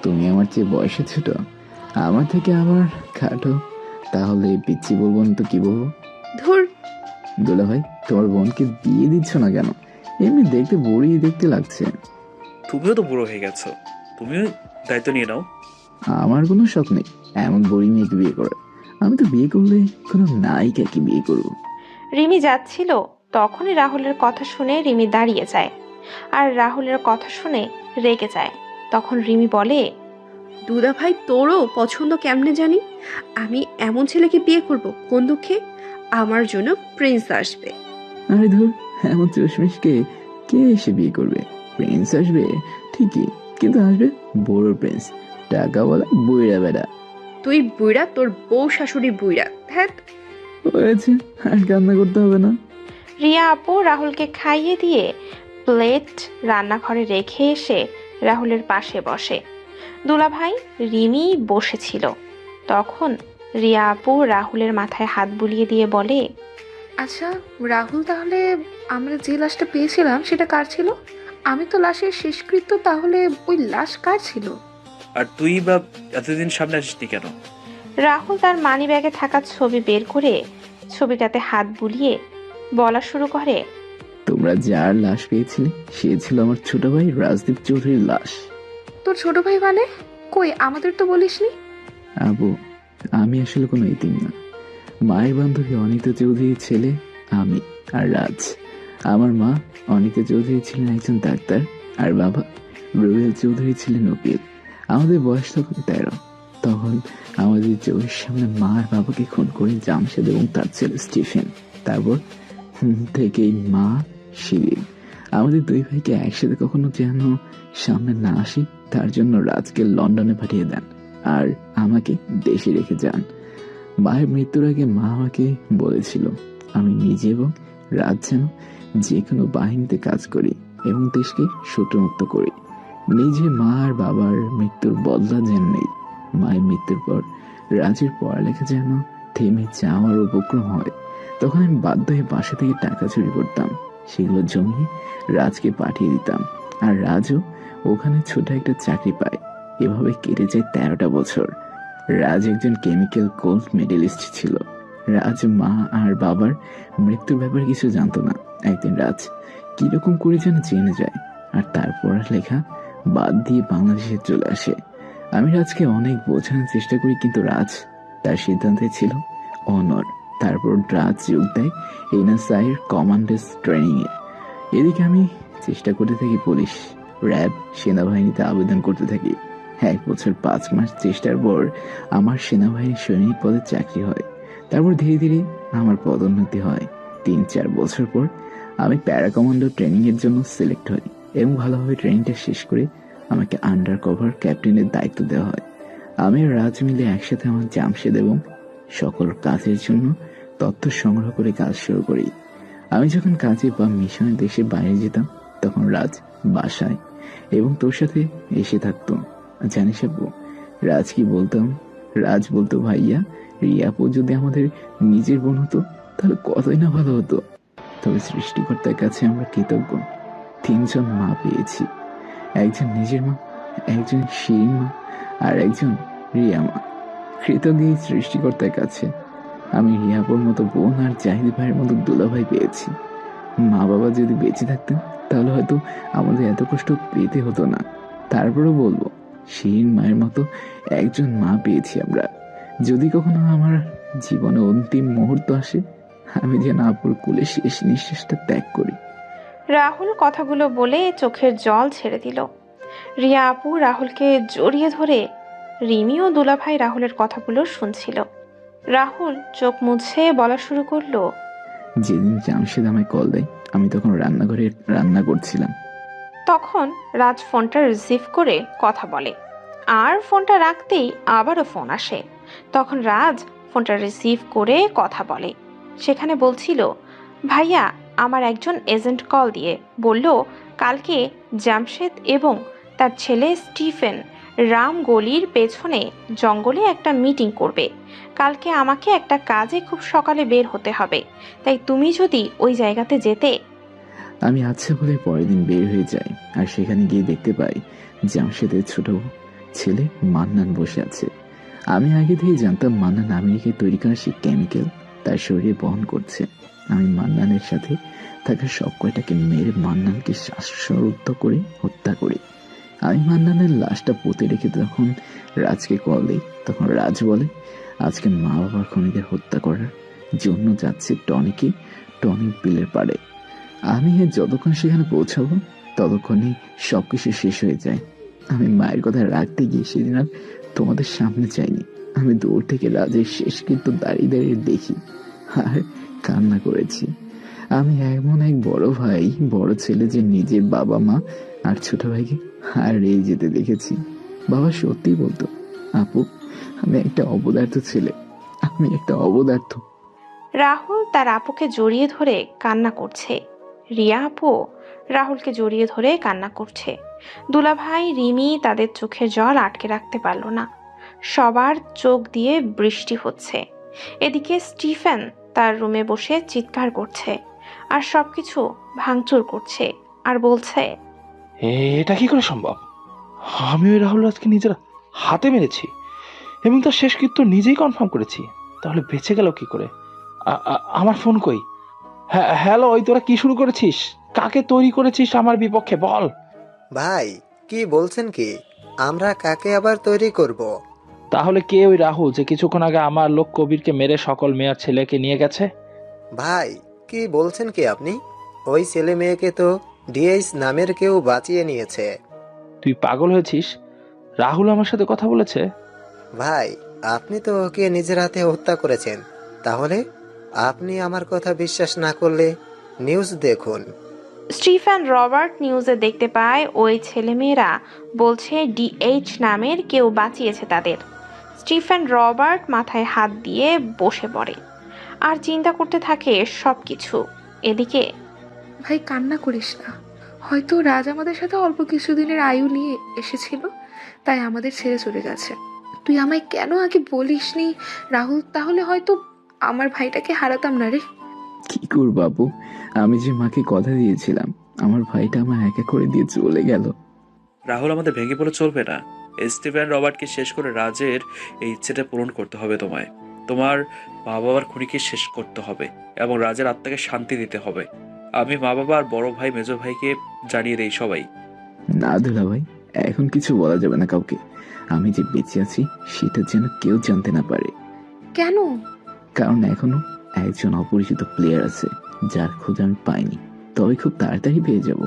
Speaker 6: তুমি আমার চেয়ে বয়সে ছোট, আমার থেকে আবার খাটো, তাহলে পিচ্ছি বলবো না তো কি বলবো?
Speaker 5: ধুর।
Speaker 6: দুলা ভাই, তোমার বোনকে বিয়ে দিচ্ছ না কেন? এমনি দেখতে বুড়ি দেখতে লাগছে।
Speaker 4: তুমিও তো বুড়ো হয়ে গেছো, তুমিও দায়িত্ব নিয়ে নাও।
Speaker 6: আমার কোনো শখ নেই এমন বুড়ি মেয়েকে বিয়ে করার। আমি তো বিয়ে করলে কোনো নায়িকাকে বিয়ে করবো।
Speaker 1: রিমি যাচ্ছিল তখনই রাহুলের কথা শুনে রিমি দাঁড়িয়ে যায় আর রাহুলের কথা শুনে রেগে যায়। তখন রিমি বলে,
Speaker 5: দুলা ভাই, তোরও পছন্দ কেমনে জানি। আমি এমন ছেলেকে বিয়ে করব কোন দুঃখে? আমার জন্য প্রিন্স আসবে।
Speaker 6: আরে ধুর, এমন চশমিশকে কে এসে বিয়ে করবে? প্রিন্স আসবে ঠিকই, কিন্তু আসবে বড় প্রিন্স, টাকাওয়ালা বুইড়া বেড়া।
Speaker 5: তুই বুইড়া, তোর বউ শাশুড়ি বুইড়া। হ্যাঁ,
Speaker 6: হয়েছে, আর কান্না করতে হবে না।
Speaker 1: রিয়া আপু রাহুলকে খাইয়ে দিয়ে প্লেট রান্নাঘরে রেখে এসে রাহুলের পাশে বসে। দুলাভাই রিমি বসেছিল। তখন রিয়া আপু রাহুলের মাথায় হাত বুলিয়ে দিয়ে বলে,
Speaker 3: আচ্ছা রাহুল, তাহলে আমরা যে লাশটা পেয়েছিলাম সেটা কার ছিল? আমি তো লাশের শেষকৃত্য, তাহলে ওই লাশ কার ছিল?
Speaker 4: আর তুই বা এতদিন সামনে আসিসনি কেন?
Speaker 1: রাহুল তার মানিব্যাগে থাকা ছবি বের করে ছবিটাতে হাত বুলিয়ে বলা শুরু করে,
Speaker 6: তোমরা যার লাশ পেয়েছিলে সে ছিল আমার ছোট ভাই রাজদীপ চৌধুরীর লাশ।
Speaker 3: তোর ছোট ভাই মানে? কই, আমাদের তো বলিসনি।
Speaker 6: আবু, আমি আসলে কোনো এতিম না। মায়ের বান্ধবী অনিতা চৌধুরীর ছেলে আমি আর রাজ। আমার মা অনিতা চৌধুরী ছিলেন একজন ডাক্তার, আর বাবা রুবেল চৌধুরী ছিলেন উকিল। আমাদের বয়স তখন 13। তখন আমাদের চোখের সামনে মা আর বাবাকে খুন করে জামশেদ এবং তার ছেলে স্টিফেন। তারপর থেকেই মা শিরিন আমাদের দুই ভাইকে একসাথে কখনো যেন সামনে না আসি তার জন্য রাজকে লন্ডনে পাঠিয়ে দেন আর আমাকে দেশে রেখে যান। মায়ের মৃত্যুর আগে মা আমাকে বলেছিল আমি নিজে এবং রাজ যেন যে কোনো বাহিনীতে কাজ করি এবং দেশকে শত্রুমুক্ত করি। নিজে মা আর বাবার মৃত্যুর বদলা যেন নেই। মায়ের মৃত্যুর পর রাজের পড়ালেখা যেন থেমে যাওয়ার উপক্রম হয়। তখন আমি বাধ্য হয়ে বাসা থেকে টাকা চুরি করতাম, সেগুলো জমিয়ে রাজকে পাঠিয়ে দিতাম, আর রাজও ওখানে ছোট একটা চাকরি পায়। এভাবে কেটে যায় 13টা বছর। রাজ একজন কেমিক্যাল গোল্ড মেডেলিস্ট ছিল। রাজ মা আর বাবার মৃত্যুর ব্যাপারে কিছু জানতো না। একদিন রাজ কিরকম করে যেন জেনে যায়, আর তার পড়ালেখা বাদ দিয়ে বাংলাদেশে চলে আসে। আমি রাজকে অনেক বোঝানোর চেষ্টা করি, কিন্তু রাজ তার সিদ্ধান্তে ছিল অনর। তারপর রাজ যোগ দেয় এনএসআই এর কমান্ডার্স ট্রেনিং এ। এদিকে আমি চেষ্টা করতে থাকি পুলিশ, র্যাব, সেনাবাহিনীতে আবেদন করতে থাকি। 1 বছর 5 মাস চেষ্টার পর আমার সেনাবাহিনীর সৈনিক পদে চাকরি হয়। তারপর ধীরে ধীরে আমার পদোন্নতি হয়। 3-4 বছর পর আমি প্যারা কমান্ডো ট্রেনিং এর জন্য সিলেক্ট হই এবং ভালোভাবে ট্রেনিংটা শেষ করে আমাকে আন্ডার কভার ক্যাপ্টেনের দায়িত্ব দেওয়া হয়। আমি আর রাজ মিলে একসাথে আমার জামশেদ এবং সকল কাজের জন্য তথ্য সংগ্রহ করে কাজ শুরু করি। আমি যখন কাজে বা মিশনে দেশে বাইরে যেতাম তখন রাজ বাসায় এবং তোর সাথে এসে থাকতো। জানিস আপু, রাজ কি বলতাম? রাজ বলতো, ভাইয়া, রিয়াপু যদি আমাদের নিজের বোন হতো তাহলে কতই না ভালো হতো। তবে সৃষ্টিকর্তার কাছে আমরা কৃতজ্ঞ। 3 জন মা পেয়েছি, একজন নিজের মা, একজন শিরিন মা, আর একজন রিয়া মা। কৃতজ্ঞ এই সৃষ্টিকর্তার কাছে আমি রিয়াপুর মতো বোন আর জাহিদ ভাইয়ের মতো দুলাভাই পেয়েছি। মা বাবা যদি বেঁচে থাকতেন তাহলে হয়তো আমাদের এত কষ্ট পেতে হতো না। তারপরেও বলবো, শিরিন মায়ের মতো একজন মা পেয়েছি আমরা। যদি কখনো আমার জীবনে অন্তিম মুহূর্ত আসে, আমি যেন আপুর কোলে শেষ নিঃশ্বাসটা ত্যাগ করি।
Speaker 1: রাহুল কথাগুলো বলে চোখের জল ছেড়ে দিল। রিয়া আপু রাহুলকে জড়িয়ে ধরে রিমি ও দুলাভাই রাহুলের কথাগুলো শুনছিল। রাহুল চোখ মুছে বলা শুরু করলো,
Speaker 6: যেদিন জামশেদ আমায় কল দেয় আমি তখন রান্নাঘরে রান্না করছিলাম।
Speaker 1: তখন রাজ ফোনটা রিসিভ করে কথা বলে, আর ফোনটা রাখতেই আবারও ফোন আসে। তখন রাজ ফোনটা রিসিভ করে কথা বলে। সেখানে বলছিল, ভাইয়া, আমার একজন এজেন্ট কল দিয়ে বলল কালকে জামশেদ এবং তার ছেলে স্টিফেন রামগলির পেছনে জঙ্গলে একটা মিটিং করবে। কালকে আমাকে একটা কাজে খুব সকালে বের হতে হবে, তাই তুমি যদি ওই জায়গাতে যেতে।
Speaker 6: আমি আচ্ছা বলে পরের দিন বের হয়ে যাই, আর সেখানে গিয়ে দেখতে পাই জামশেদের ছোট ছেলে মান্নান বসে আছে। আমি আগে থেকে জানতাম মান্নান আমেরিকায় তৈরি করা সেই কেমিক্যাল তার শরীরে বহন করছে। আমি মান্নানের সাথে থাকা সব কয়টাকে মেরে মান্নানকে শ্বাসরুদ্ধ করে হত্যা করি। আমি মান্নানের লাশটা পুঁতে রেখে যখন রাজকে কল দিই তখন রাজ বলে আজকে মা বাবার খুনিদের হত্যা করার জন্য যাচ্ছে টনিক বিলের পাড়ে। আমি যতক্ষণ সেখানে পৌঁছাবো ততক্ষণই সবকিছু শেষ হয়ে যায়। আমি মায়ের কথা রাখতে গিয়ে সেদিন আর তোমাদের সামনে চাইনি। আমি দূর থেকে রাজের শেষকৃত্য দাঁড়িয়ে দাঁড়িয়ে দেখি আর কান্না করেছি। আমি এমন এক বড় ভাই, বড় ছেলে যে নিজের বাবা মা আর ছোট ভাইকে হারিয়ে যেতে দেখেছি। বাবা সত্যি বলতো, আপু আমি একটা অপদার্থ ছেলে, আমি একটা অপদার্থ।
Speaker 1: রাহুল তার আপুকে জড়িয়ে ধরে কান্না করছে। রিয়া আপু রাহুলকে জড়িয়ে ধরে কান্না করছে। দুলাভাই রিমি তাদের চোখের জল আটকে রাখতে পারল না। সবার চোখ দিয়ে বৃষ্টি হচ্ছে। এদিকে স্টিফেন তার রুমে বসে চিৎকার করছে আর সবকিছু ভাঙচুর করছে আর বলছে,
Speaker 7: এটা কি করে সম্ভব? আমি ওই রাহুল রাজকে নিজের হাতে মেরেছি এবং তার শেষকৃত্য নিজেই কনফার্ম করেছি। তাহলে বেঁচে গেল কি করে? আমার ফোন কই? হ্যালো, ওই তোরা কি শুরু করেছিস? কাকে তৈরি করেছিস আমার বিপক্ষে বল?
Speaker 8: ভাই কি বলছেন কি? আমরা কাকে আবার তৈরি করব?
Speaker 7: তাহলে কে ওই রাহুল যে কিছুক্ষণ আগে আমার লোক কবিরকে মেরে সকল মেয়ের ছেলেকে নিয়ে গেছে?
Speaker 8: ভাই কি বলছেন কি আপনি? ওই ছেলে মেয়েকে তো ডিএইচ নামের কেউ বাঁচিয়ে নিয়েছে।
Speaker 7: তুই পাগল হয়েছিস? রাহুল আমার সাথে কথা বলেছে।
Speaker 8: ভাই আপনি তো ওকে নিজের হাতে হত্যা করেছেন। তাহলে আপনি আমার কথা বিশ্বাস না করলে নিউজ দেখুন।
Speaker 1: স্টিফেন রবার্ট নিউজে দেখতে পায় ওই ছেলেমেয়েরা বলছে ডিএইচ নামের কেউ বাঁচিয়েছে তাদের। স্টিফেন রবার্ট মাথায় হাত দিয়ে বসে পড়ে আর চিন্তা করতে থাকে সবকিছু। এদিকে
Speaker 3: ভাই কান্না করিস না। হয়তো রাজ আমাদের সাথে অল্প কিছুদিনের আয়ু নিয়ে এসেছিল, তাই আমাদের ছেড়ে চলে গেছে। তুই আমায় কেন আগে বলিসনি রাহুল? তাহলে হয়তো আমার ভাইটাকে হারাতাম না রে।
Speaker 6: কি করবো আপু, আমি যে মাকে কথা দিয়েছিলাম, আমার ভাইটা আমার একা করে দিয়ে চলে গেল।
Speaker 4: রাহুল আমাদের ভেঙে পড়ে চলবে না। স্টিভেন রবার্টকে শেষ করে রাজের এই ইচ্ছেটা পূরণ করতে হবে তোমায়। তোমার মা বাবার খুনিকে শেষ করতে হবে এবং রাজের আত্মাকে শান্তি দিতে হবে। আমি মা বাবা আর বড় ভাই মেজো ভাইকে জানিয়ে দেই সবাই।
Speaker 6: না দুলা ভাই, এখন কিছু বলা যাবে না কাউকে। আমি যে বেঁচে আছি সেটা যেন কেউ জানতে না পারে।
Speaker 3: কেন?
Speaker 6: কারণ এখনো একজন অপরিচিত প্লেয়ার আছে যার খোঁজ আমি পাইনি, তবে খুব তাড়াতাড়ি পেয়ে যাব।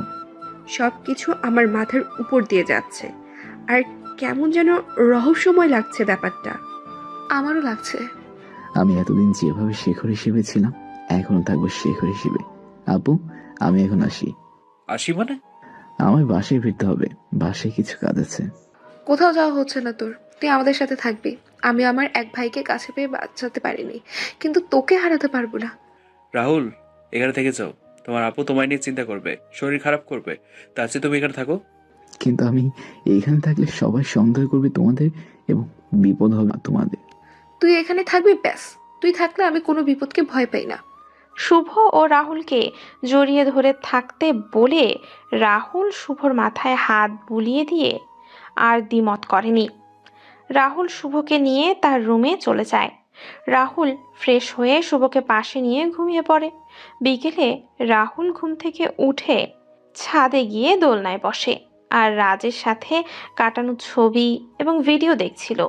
Speaker 5: সব কিছু আমার মাথার উপর দিয়ে যাচ্ছে আর কেমন যেন রহস্যময় লাগছে ব্যাপারটা।
Speaker 3: আমারও লাগছে।
Speaker 6: আমি এতদিন যেভাবে শেখর হিসেবে ছিলাম এখনো থাকবো শেখর হিসেবে। আপু আমি এখন আসি।
Speaker 4: আসি মানে?
Speaker 6: আমার বাসায় ফিরতে হবে, বাসায় কিছু কাজ আছে।
Speaker 3: কোথাও যাওয়া হচ্ছে না তোর, তুই আমাদের সাথে থাকবি। আমি আমার এক ভাইকে কাছে পেয়ে বাঁচাতে পারিনি, কিন্তু তোকে হারাতে পারবো না।
Speaker 4: রাহুল এখানে থেকে যাও। তোমার আপু তোমায় নিয়ে চিন্তা করবে, শরীর খারাপ করবে। তার চেয়ে তুমি এখানে থাকো।
Speaker 6: কিন্তু আমি এইখানে থাকলে সবাই সন্দেহ করবে তোমাদের এবং বিপদ হবে তোমাদের।
Speaker 3: তুই এখানে থাকবি ব্যাস। তুই থাকলে আমি কোনো বিপদকে ভয় পাই না।
Speaker 1: শুভ ও রাহুলকে জড়িয়ে ধরে থাকতে বলে রাহুল শুভর মাথায় হাত বুলিয়ে দিয়ে আর দ্বিমত করেনি। রাহুল শুভকে নিয়ে তার রুমে চলে যায়। রাহুল ফ্রেশ হয়ে শুভকে পাশে নিয়ে ঘুমিয়ে পড়ে। বিকেলে রাহুল ঘুম থেকে উঠে ছাদে গিয়ে দোলনায় বসে আর রাজের সাথে কাটানো ছবি এবং ভিডিও দেখছিল।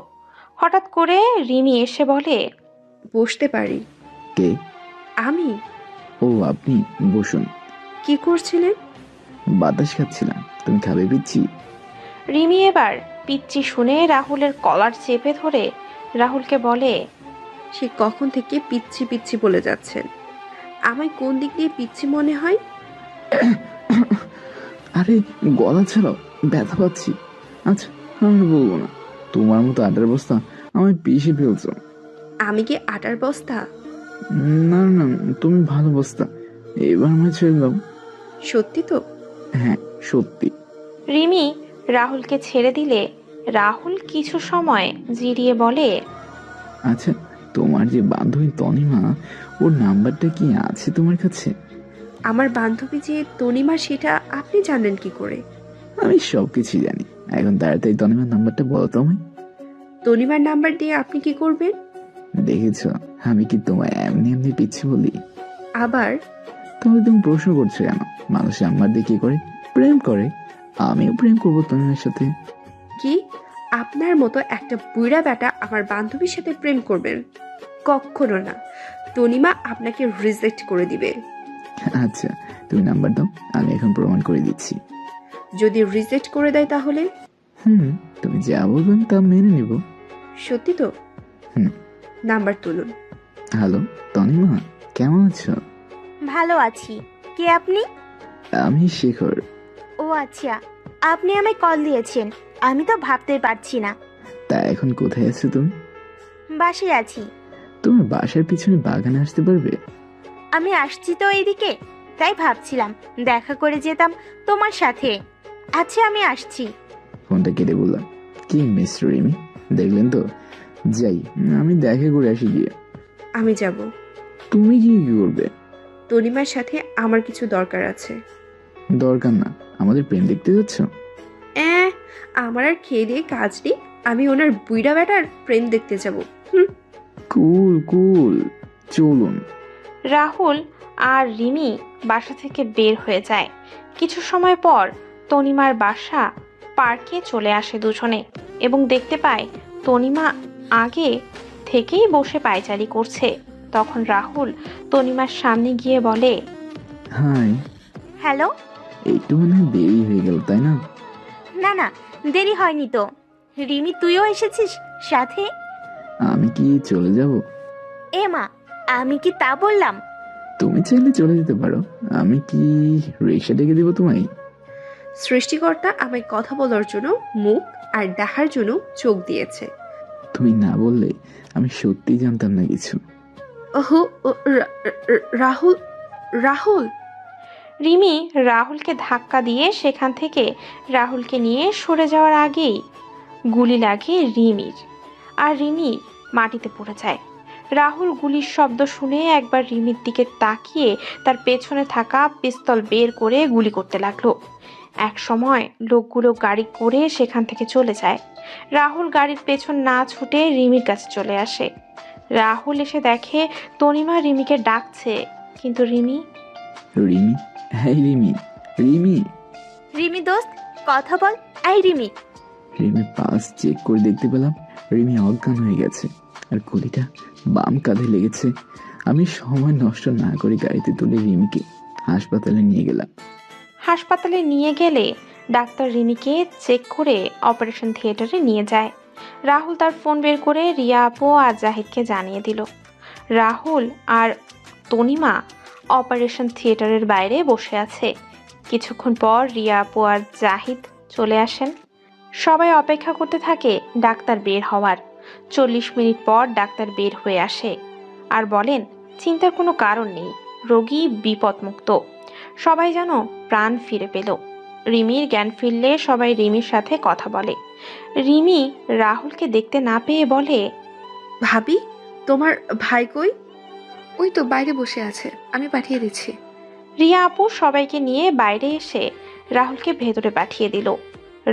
Speaker 1: হঠাৎ করে রিমি এসে বলে,
Speaker 5: বসতে পারি?
Speaker 6: কে?
Speaker 5: আমি?
Speaker 6: ও আপনি, বসুন।
Speaker 5: কি করছিলেন?
Speaker 6: বাতাস খাচ্ছিলাম। তুমি খাবে পিচ্ছি?
Speaker 1: রিমি এবার পিচ্চি শুনে রাহুলের কলার চেপে ধরে রাহুলকে বলে,
Speaker 5: সে কখন থেকে পিচ্ছি পিচ্ছি বলে যাচ্ছেন? আমায় কোন দিক দিয়ে পিচ্ছি মনে হয়?
Speaker 6: আরে গলা ছাড়াও, ব্যথা পাচ্ছি। আচ্ছা আমি বলবো না, তোমার মতো আটার বস্তা আমায় পিষে ফেলছো।
Speaker 5: আমি কি আটার বস্তা?
Speaker 6: না না, তুমি ভালো বস্তা। এবার আমায় ছেড়ে দাও।
Speaker 5: সত্যি তো?
Speaker 6: হ্যাঁ সত্যি।
Speaker 1: রিমি রাহুলকে ছেড়ে দিলে রাহুল কিছু সময় জিরিয়ে বলে,
Speaker 6: আচ্ছা তোমার যে বান্ধবী তনিমা, ওর নাম্বারটা কি আছে তোমার কাছে?
Speaker 5: আমার বান্ধবী যে তনিমা সেটা আপনি জানেন কি করে?
Speaker 6: আমি সবকিছু জানি। এখন তাড়াতাড়ি তনিমার নাম্বারটা বলো তো আমায়।
Speaker 5: তনিমার নাম্বার দিয়ে আপনি কি করবেন?
Speaker 6: দেখেছ আমি কি তোমায় এমনি এমনি পিচ্ছি বলি?
Speaker 5: আবার
Speaker 6: তাহলে তুমি প্রশ্ন করছো কেন? মানুষ নাম্বার দিয়ে কি করে? প্রেম করে। আমিও প্রেম করবো তনিমার সাথে।
Speaker 5: কি আপনার মতো একটা বুইড়া বেটা আমার বান্ধবীর সাথে প্রেম করবেন? কখনো না। তনিমা আপনাকে রিজেক্ট করে দিবে।
Speaker 6: আচ্ছা তুমি নাম্বার দাও, আমি এখন প্রমাণ করে দিচ্ছি।
Speaker 5: যদি রিজেক্ট করে দেয় তাহলে?
Speaker 6: হুম, তুমি যা বলবেন তা মেনে নিব।
Speaker 5: সত্যি তো?
Speaker 6: হুম।
Speaker 5: নাম্বার তুলুন।
Speaker 6: হ্যালো, তনিমা, কেমন আছো?
Speaker 9: ভালো আছি। কে আপনি?
Speaker 6: আমি শেখর।
Speaker 9: ও আচ্ছা, আপনি আমায় কল দিয়েছেন, আমি তো ভাবতে পারছি না।
Speaker 6: তা এখন কোথায় আছো তুমি?
Speaker 9: বাসে আছি।
Speaker 6: তোমার বাসার পিছনে বাগানে আসতে পারবে?
Speaker 9: আমি আসছি তো এইদিকে, তাই ভাবছিলাম দেখা করে যেতাম তোমার সাথে। আচ্ছা, আমি আসছি।
Speaker 6: ফোনটা কেটে বললাম, কি মিস রিমি, দেখলেন তো? যাই, আমি দেখা করে আসি গিয়ে।
Speaker 5: আমি যাব।
Speaker 6: তুমি কি করবে?
Speaker 5: তনিমার সাথে আমার কিছু দরকার আছে।
Speaker 6: দরকার না, আমাদের প্রেম দেখতে যাচ্ছ?
Speaker 5: আমার আর খেয়ে দিয়ে কাজ নেই, আমি ওনার বুইড়া বেটার প্রেম দেখতে যাব।
Speaker 6: কুল কুল, চলুন।
Speaker 1: রাহুল আর রিমি বাসা থেকে বের হয়ে যায়। কিছু সময় পর তনিমার বাসা পার্কে চলে আসে দুজনে এবং দেখতে পায় তনিমা আগে থেকেই বসে পায়চারি করছে। তখন রাহুল তনিমার সামনে গিয়ে বলে,
Speaker 6: হাই।
Speaker 9: হ্যালো।
Speaker 6: একটু মনে হয় দেরি হয়ে গেল, তাই না?
Speaker 9: না না, দেরি হয়নি তো। রিমি, তুইও এসেছিস সাথে?
Speaker 6: আমি কি চলে যাব?
Speaker 9: এ মা, আমি কি তা বললাম?
Speaker 6: তুমি চাইলে চলে যেতে পারো, আমি কি রিক্সা ডেকে দিব তোমায়?
Speaker 5: সৃষ্টিকর্তা আমায় কথা বলার জন্য মুখ আর দেখার জন্য চোখ দিয়েছে।
Speaker 6: তুমি না বললে আমি সত্যি জানতাম না কিছু।
Speaker 5: ওহো, রাহুল, রাহুল।
Speaker 1: রিমি রাহুলকে ধাক্কা দিয়ে সেখান থেকে রাহুলকে নিয়ে সরে যাওয়ার আগেই গুলি লাগে রিমির, আর রিমি মাটিতে পড়ে যায়। রাহুল গুলির শব্দ শুনে একবার রিমির দিকে তাকিয়ে তার পেছনে থাকা পিস্তল বের করে গুলি করতে লাগলো। এক সময় লোকগুলো গাড়ি করে সেখান থেকে চলে যায়। রাহুল গাড়ির পেছন না ছুটে রিমির কাছে চলে আসে। রাহুল এসে দেখে তনিমা রিমিকে ডাকছে, কিন্তু রিমি
Speaker 6: রিমি, হ্যাঁ রিমি, রিমি।
Speaker 9: রিমি দোস্ত, কথা বল। এই রিমি।
Speaker 6: রিমি পাস চেক করে দেখতে পেলাম রিমি অজ্ঞান হয়ে গেছে আর গুলিটা বাম কাঁধে লেগেছে। আমি সময় নষ্ট না করে গাড়িতে তুলে রিমিকে হাসপাতালে নিয়ে গেলাম।
Speaker 1: হাসপাতালে নিয়ে গেলে ডাক্তার রিমিকে চেক করে অপারেশন থিয়েটারে নিয়ে যায়। রাহুল তার ফোন বের করে রিয়া আপু আর জাহিদকে জানিয়ে দিল। রাহুল আর তনিমা অপারেশন থিয়েটারের বাইরে বসে আছে। কিছুক্ষণ পর রিয়া আপু আর জাহিদ চলে আসেন। সবাই অপেক্ষা করতে থাকে ডাক্তার বের হওয়ার। 40 মিনিট পর ডাক্তার বের হয়ে আসে আর বলেন, চিন্তার কোনো কারণ নেই, রোগী বিপদমুক্ত। সবাই যেন প্রাণ ফিরে পেল। রিমির জ্ঞান ফিরলে সবাই রিমির সাথে কথা বলে। রিমি রাহুলকে দেখতে না পেয়ে বলে,
Speaker 5: ভাবি, তোমার ভাই কই?
Speaker 3: ওই তো বাইরে বসে আছে, আমি পাঠিয়ে দিচ্ছি।
Speaker 1: রিয়া আপু সবাইকে নিয়ে বাইরে এসে রাহুলকে ভেতরে পাঠিয়ে দিল।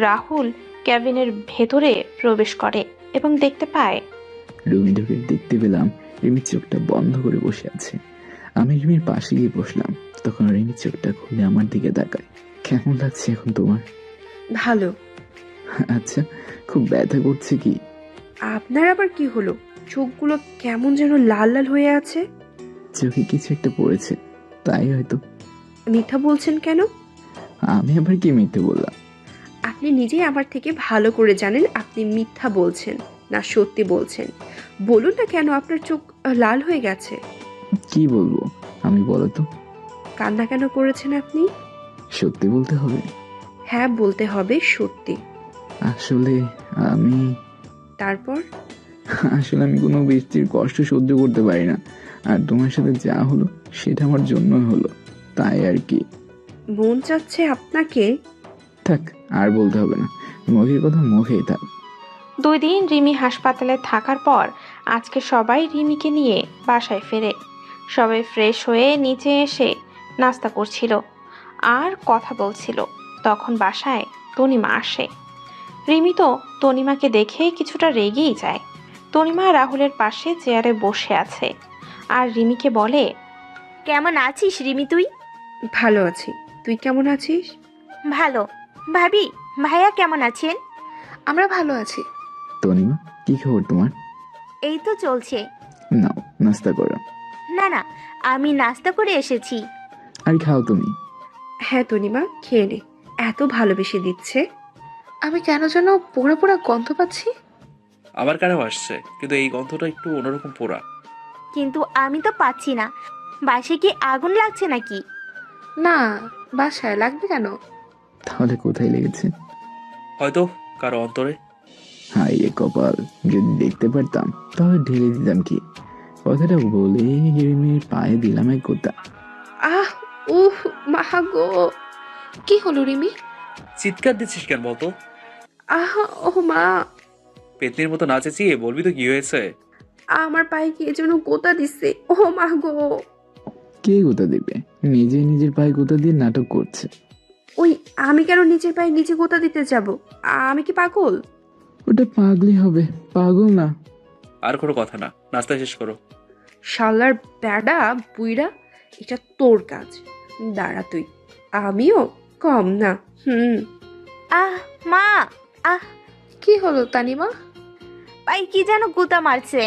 Speaker 1: রাহুল ক্যাবিনের ভেতরে প্রবেশ করে এবং দেখতে পায়
Speaker 6: রুমে ঢুকে দেখতে পেলাম রিমির চোখটা বন্ধ করে বসে আছে। আমি রিমির পাশে গিয়ে বসলাম। তখন রিমির চোখটা খুলে আমার দিকে তাকায়। কেমন লাগছে এখন তোমার?
Speaker 5: ভালো।
Speaker 6: আচ্ছা, খুব ব্যথা করছে কি?
Speaker 5: আপনার আবার কি হলো? চোখগুলো কেমন যেন লাল লাল হয়ে আছে।
Speaker 6: চোখে কিছু একটা পড়েছে, তাই হয়তো।
Speaker 5: মিথ্যা বলছেন কেন?
Speaker 6: আমি আবার কি মিথ্যে বললাম?
Speaker 5: আপনি নিজেই আমার থেকে ভালো করে জানেন আপনি মিথ্যা বলছেন না সত্যি বলছেন। বলুন না কেন আপনার চোখ লাল হয়ে গেছে?
Speaker 6: কি বলবো আমি, বলো তো?
Speaker 5: কান্না কেন করেছেন আপনি?
Speaker 6: সত্যি বলতে হবে?
Speaker 5: হ্যাঁ, বলতে হবে সত্যি।
Speaker 6: আসলে আমি
Speaker 5: তারপর?
Speaker 6: আসলে আমি কোনো ব্যক্তির কষ্ট সহ্য করতে পারি না, আর তোমার সাথে যা হলো সেটা আমার জন্য হলো, তাই আর কি।
Speaker 5: মন চাচ্ছে আপনাকে।
Speaker 6: থাক, আর বলতে হবে না, মুখের কথা মুখেই থাক।
Speaker 1: 2 দিন রিমি হাসপাতালে থাকার পর আজকে সবাই রিমিকে নিয়ে বাসায় ফেরে। সবাই ফ্রেশ হয়ে নিচে এসে নাস্তা করছিল আর কথা বলছিল। তখন বাসায় তনিমা আসে। রিমি তো তনিমাকে দেখে কিছুটা রেগেই যায়। তনিমা রাহুলের পাশে চেয়ারে বসে আছে আর রিমিকে বলে,
Speaker 9: কেমন আছিস রিমি তুই?
Speaker 5: ভালো আছি, তুই কেমন আছিস?
Speaker 9: ভালো। ভাবি, ভাইয়া কেমন আছেন?
Speaker 3: আমরা ভালো আছি।
Speaker 6: তনিমা, কি খবর তোমার?
Speaker 9: এই তো চলছে।
Speaker 6: নাও নাস্তা করো।
Speaker 9: না না, আমি নাস্তা করে এসেছি।
Speaker 6: আর খাও তুমি।
Speaker 5: হ্যাঁ তনিমা, খেয়ে নে, এত ভালোবেসে দিচ্ছে।
Speaker 3: আমি কেন যেন পোড়া পোড়া গন্ধ পাচ্ছি।
Speaker 4: আমার কানেও আসছে, কিন্তু এই গন্ধটা একটু অন্যরকম পোড়া।
Speaker 9: কিন্তু আমি তো পাচ্ছি না। বাসে কি আগুন লাগছে নাকি?
Speaker 3: না, বাসায় লাগবে কেন?
Speaker 6: তাহলে কোথায় লেগেছে?
Speaker 4: হয়তো কারো অন্তরে।
Speaker 6: হাই এ কপাল, যদি দেখতে পারতাম তাহলে ঢেলে দিতাম কি। কথাটা বলে রিমির পায়ে দিলাম এক গোতা।
Speaker 3: আহ, উহ, মা গো। কি হলো রিমি?
Speaker 4: চিৎকার দিচ্ছিস কেন বলতো?
Speaker 3: আহ, ও মা,
Speaker 4: পেতনির মতো না চেঁচিয়ে বলবি তো কি হয়েছে।
Speaker 3: আমার পায়ে কে যেন গোতা দিচ্ছে। ও মা গো।
Speaker 6: কে গোতা দিবে? নিজে নিজের পায়ে গোতা দিয়ে নাটক করছে।
Speaker 5: ওই, আমি কেন নিজের পায়ে নিজে গোতা দিতে যাব? আমি কি পাগল?
Speaker 6: ওটা পাগলি হবে, পাগল না।
Speaker 4: আর কোনো কথা না, নাস্তা শেষ করো।
Speaker 5: শালার ব্যাডা বুইড়া, এটা তোর কাজ। দাঁড়া তুই, আমিও কম না।
Speaker 9: আহ মা, আহ,
Speaker 3: কি হলো তানিমা?
Speaker 9: পাই কি যেন গুতা মারছে।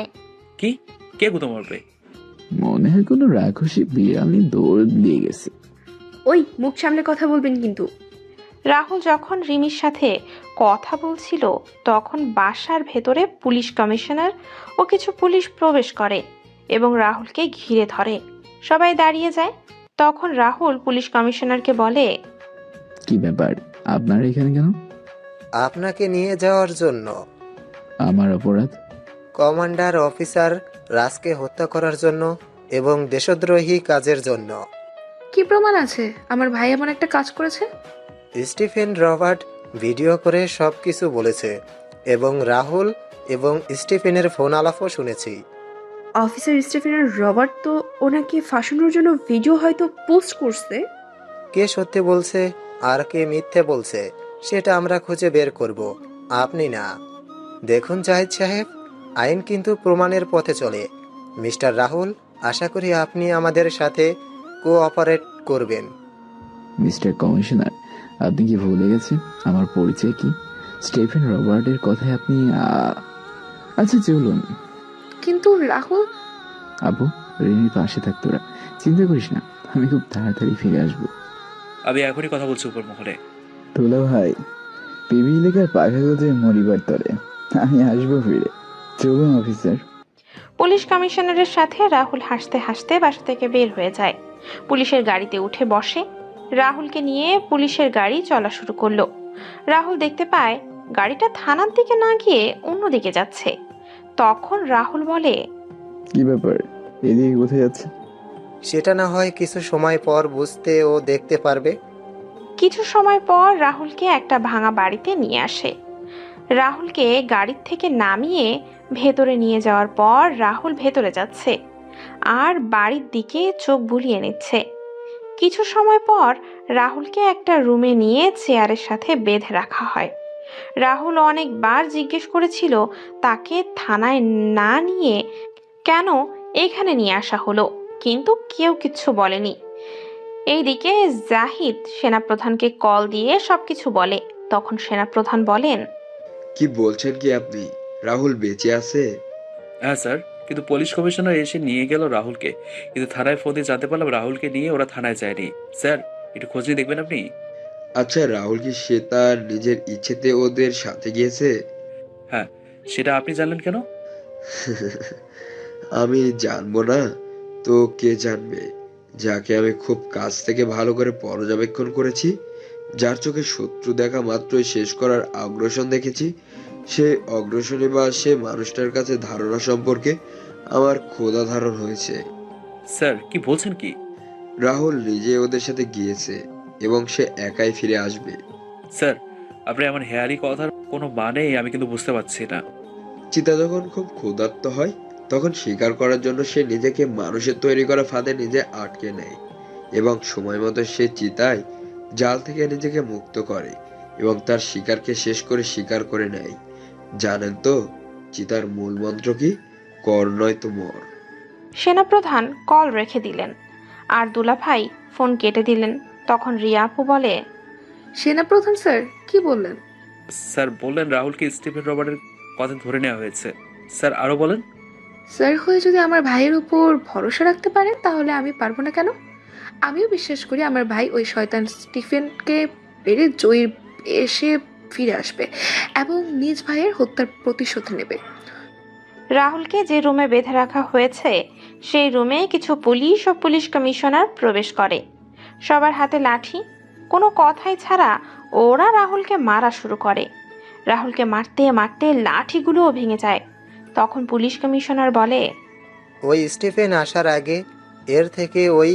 Speaker 4: কি? কে গুতো মারবে?
Speaker 6: মনে হয় কোনো রাক্ষসী বিড়ালি দৌড় দিয়ে গেছে।
Speaker 5: ওই, মুখ সামলে কথা বলবেন কিন্তু।
Speaker 1: রাহুল যখন রিমির সাথে কথা বলছিল তখন বাসার ভেতরে পুলিশ কমিশনার ও কিছু পুলিশ প্রবেশ করে এবং রাহুলকে ঘিরে ধরে। সবাই দাঁড়িয়ে যায়। তখন রাহুল পুলিশ কমিশনারকে বলে,
Speaker 6: কি ব্যাপার, আপনারা এখানে কেন?
Speaker 8: আপনাকে নিয়ে যাওয়ার জন্য।
Speaker 6: আমার অপরাধ?
Speaker 8: কমান্ডার অফিসার রাজকে হত্যা করার জন্য এবং দেশদ্রোহী কাজের জন্য।
Speaker 3: কি প্রমাণ আছে আমার ভাই এমন একটা কাজ করেছে?
Speaker 8: স্টিফেন রবার্ট ভিডিও করে সব কিছু বলেছে এবং রাহুল এবং স্টিফেনের ফোন আলাপও শুনেছি।
Speaker 5: অফিসার স্টিফেনের রবার্ট তো ওনাকে ফাঁসানোর জন্য ভিডিও হয়তো পোস্ট করছে।
Speaker 8: কে সত্যি বলছে আর কে মিথ্যে বলছে সেটা আমরা খুঁজে বের করব, আপনি না। দেখুন জাহিদ সাহেব, আইন কিন্তু প্রমাণের পথে চলে। মিস্টার রাহুল, আশা করি আপনি আমাদের সাথে কোঅপারেট করবেন।
Speaker 6: মিস্টার কমিশনার, আপনি কি ভুলে গেছেন আমার পরিচয় কি? স্টিফেন রবার্টের কথায় আপনি আচ্ছা চলুন।
Speaker 3: কিন্তু রাহুল।
Speaker 6: আপু, রিমির পাশে থাক তোরা, চিন্তা করিস না, আমি খুব তাড়াতাড়ি ফিরে আসবো।
Speaker 4: আমি এখনই কথা বলছি উপর মহলে।
Speaker 6: তোলা ভাই, পিবি এলাকার পাখা গজে মরিবার তরে, আমি আসবো ফিরে। চলুন অফিসার।
Speaker 1: পুলিশ কমিশনারের সাথে রাহুল হাসতে হাসতে বাসা থেকে বের হয়ে যায়। পুলিশের গাড়িতে উঠে বসে। রাহুলকে নিয়ে পুলিশের গাড়ি চলা শুরু করলো। রাহুল দেখতে পায় গাড়িটা থানার দিকে না গিয়ে অন্যদিকে যাচ্ছে। তখন রাহুল বলে,
Speaker 6: কি ব্যাপার, এদিকে কোথায় যাচ্ছে?
Speaker 8: সেটা না হয় কিছু সময় পর বুঝতে ও দেখতে পারবে।
Speaker 1: কিছু সময় পর রাহুলকে একটা ভাঙা বাড়িতে নিয়ে আসে। রাহুলকে গাড়ির থেকে নামিয়ে ভেতরে নিয়ে যাওয়ার পর রাহুল ভেতরে যাচ্ছে আর বাড়ির দিকে চোখ বুলিয়ে নিচ্ছে। কিছু সময় পর রাহুলকে একটা রুমে নিয়ে চেয়ারের সাথে বেঁধে রাখা হয়। রাহুল অনেকবার জিজ্ঞেস করেছিল তাকে থানায় না নিয়ে কেন এইখানে নিয়ে আসা হলো, কিন্তু কেউ কিচ্ছু বলেনি। এইদিকে জাহিদ সেনাপ্রধানকে কল দিয়ে সবকিছু বলে। তখন সেনাপ্রধান বলেন,
Speaker 2: কি বলছেন কি আপনি? রাহুল বেঁচে আছে?
Speaker 4: হ্যাঁ স্যার, কিন্তু পুলিশ কমিশনার এসে নিয়ে গেল রাহুলকে, কিন্তু থানায় ফোন দিয়ে জানতে পারলাম রাহুলকে নিয়ে ওরা থানায় যায়নি। স্যার, একটু খোঁজ নিয়ে দেখবেন আপনি।
Speaker 2: আচ্ছা, রাহুল কি সে তার নিজের ইচ্ছেতে ওদের সাথে গিয়েছে?
Speaker 4: হ্যাঁ, সেটা আপনি জানলেন কেন?
Speaker 2: আমি জানবো না তো কে জানবে? যাকে আমি খুব কাছ থেকে ভালো করে পর্যবেক্ষণ করেছি, যার চোখে শত্রু দেখা মাত্রই শেষ করার আগ্রাসন দেখেছি, সে অগ্রসনে বা সে মানুষটার কাছে ধারণা সম্পর্কে আমার খোদা ধারণ হয়েছে।
Speaker 4: স্যার, কি বলছেন কি?
Speaker 2: রাহুল নিজে ওদের সাথে গিয়েছে এবং সে একাই ফিরে আসবে।
Speaker 4: স্যার, আপনি এমন হেয়ারি কথার কোনো মানেই আমি কিন্তু বুঝতে পারছি না।
Speaker 2: চিতা যখন খুব ক্ষুধার্ত হয় তখন শিকার করার জন্য সে নিজেকে মানুষের তৈরি করা ফাঁদে নিজে আটকে নেয় এবং সময় মতো সে চিতায় জাল থেকে নিজেকে মুক্ত করে এবং তার শিকারকে শেষ করে শিকার করে নেয়। জানেন তো চিতার মূল মন্ত্র কি? কর নয় তো মর।
Speaker 1: সেনাপ্রধান কল রেখে দিলেন আর দুলাভাই ফোন কেটে দিলেন। তখন রিয়া আপু বলে,
Speaker 3: সেনাপ্রধান স্যার কি বললেন?
Speaker 4: স্যার বললেন রাহুলকে স্টিফেন রবার্টের কথা ধরে নেওয়া হয়েছে। স্যার আরো বলেন।
Speaker 3: স্যার হয়ে যদি আমার ভাইয়ের উপর ভরসা রাখতে পারেন তাহলে আমি পারবো না কেন? আমিও বিশ্বাস করি আমার ভাই ওই শয়তান স্টিফেনকে পেরে জয়ী এসে ফিরে আসবে এবং নিজ ভাইয়ের হত্যার প্রতিশোধ নেবে।
Speaker 1: রাহুলকে যে রুমে বেঁধে রাখা হয়েছে সেই রুমে কিছু পুলিশ ও পুলিশ কমিশনার প্রবেশ করে। সবার হাতে লাঠি। কোনো কথাই ছাড়া ওরা রাহুলকে মারা শুরু করে। রাহুলকে মারতে মারতে লাঠিগুলোও ভেঙে যায়। তখন পুলিশ কমিশনার বলে,
Speaker 8: ওই স্টিফেন আসার আগে এর থেকে ওই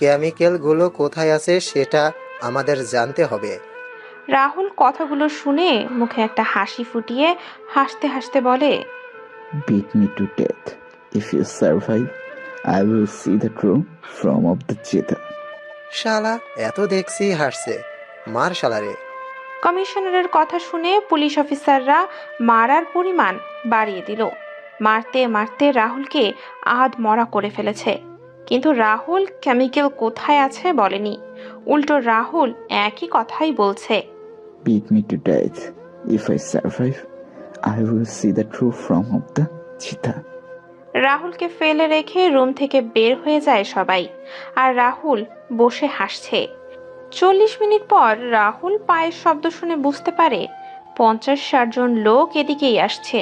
Speaker 8: কেমিক্যালগুলো কোথায় আছে সেটা আমাদের জানতে হবে।
Speaker 1: রাহুল কথাগুলো শুনে মুখে একটা হাসি ফুটিয়ে হাসতে হাসতে বলে,
Speaker 6: Beat me to death. If you survive, I will see the true form of the cheetah.
Speaker 8: শালা এত দেখছি হাসছে, মার শালারে।
Speaker 1: কমিশনারের কথা শুনে পুলিশ অফিসাররা মারার পরিমাণ বাড়িয়ে দিল। মারতে মারতে রাহুলকে আধ মরা করে ফেলেছে। কিন্তু রাহুল কেমিক্যাল কোথায় আছে বলেনি। উল্টো রাহুল একই কথাই বলছে।
Speaker 6: Beat me to death. If I survive, I will see the true form of the cheetah.
Speaker 1: রাহুলকে ফেলে রেখে রুম থেকে বের হয়ে যায় সবাই। আর রাহুল বসে হাসছে। 40 মিনিট পর রাহুল পায়ের শব্দ শুনে বুঝতে পারে 50-60 জন লোক এদিকেই আসছে।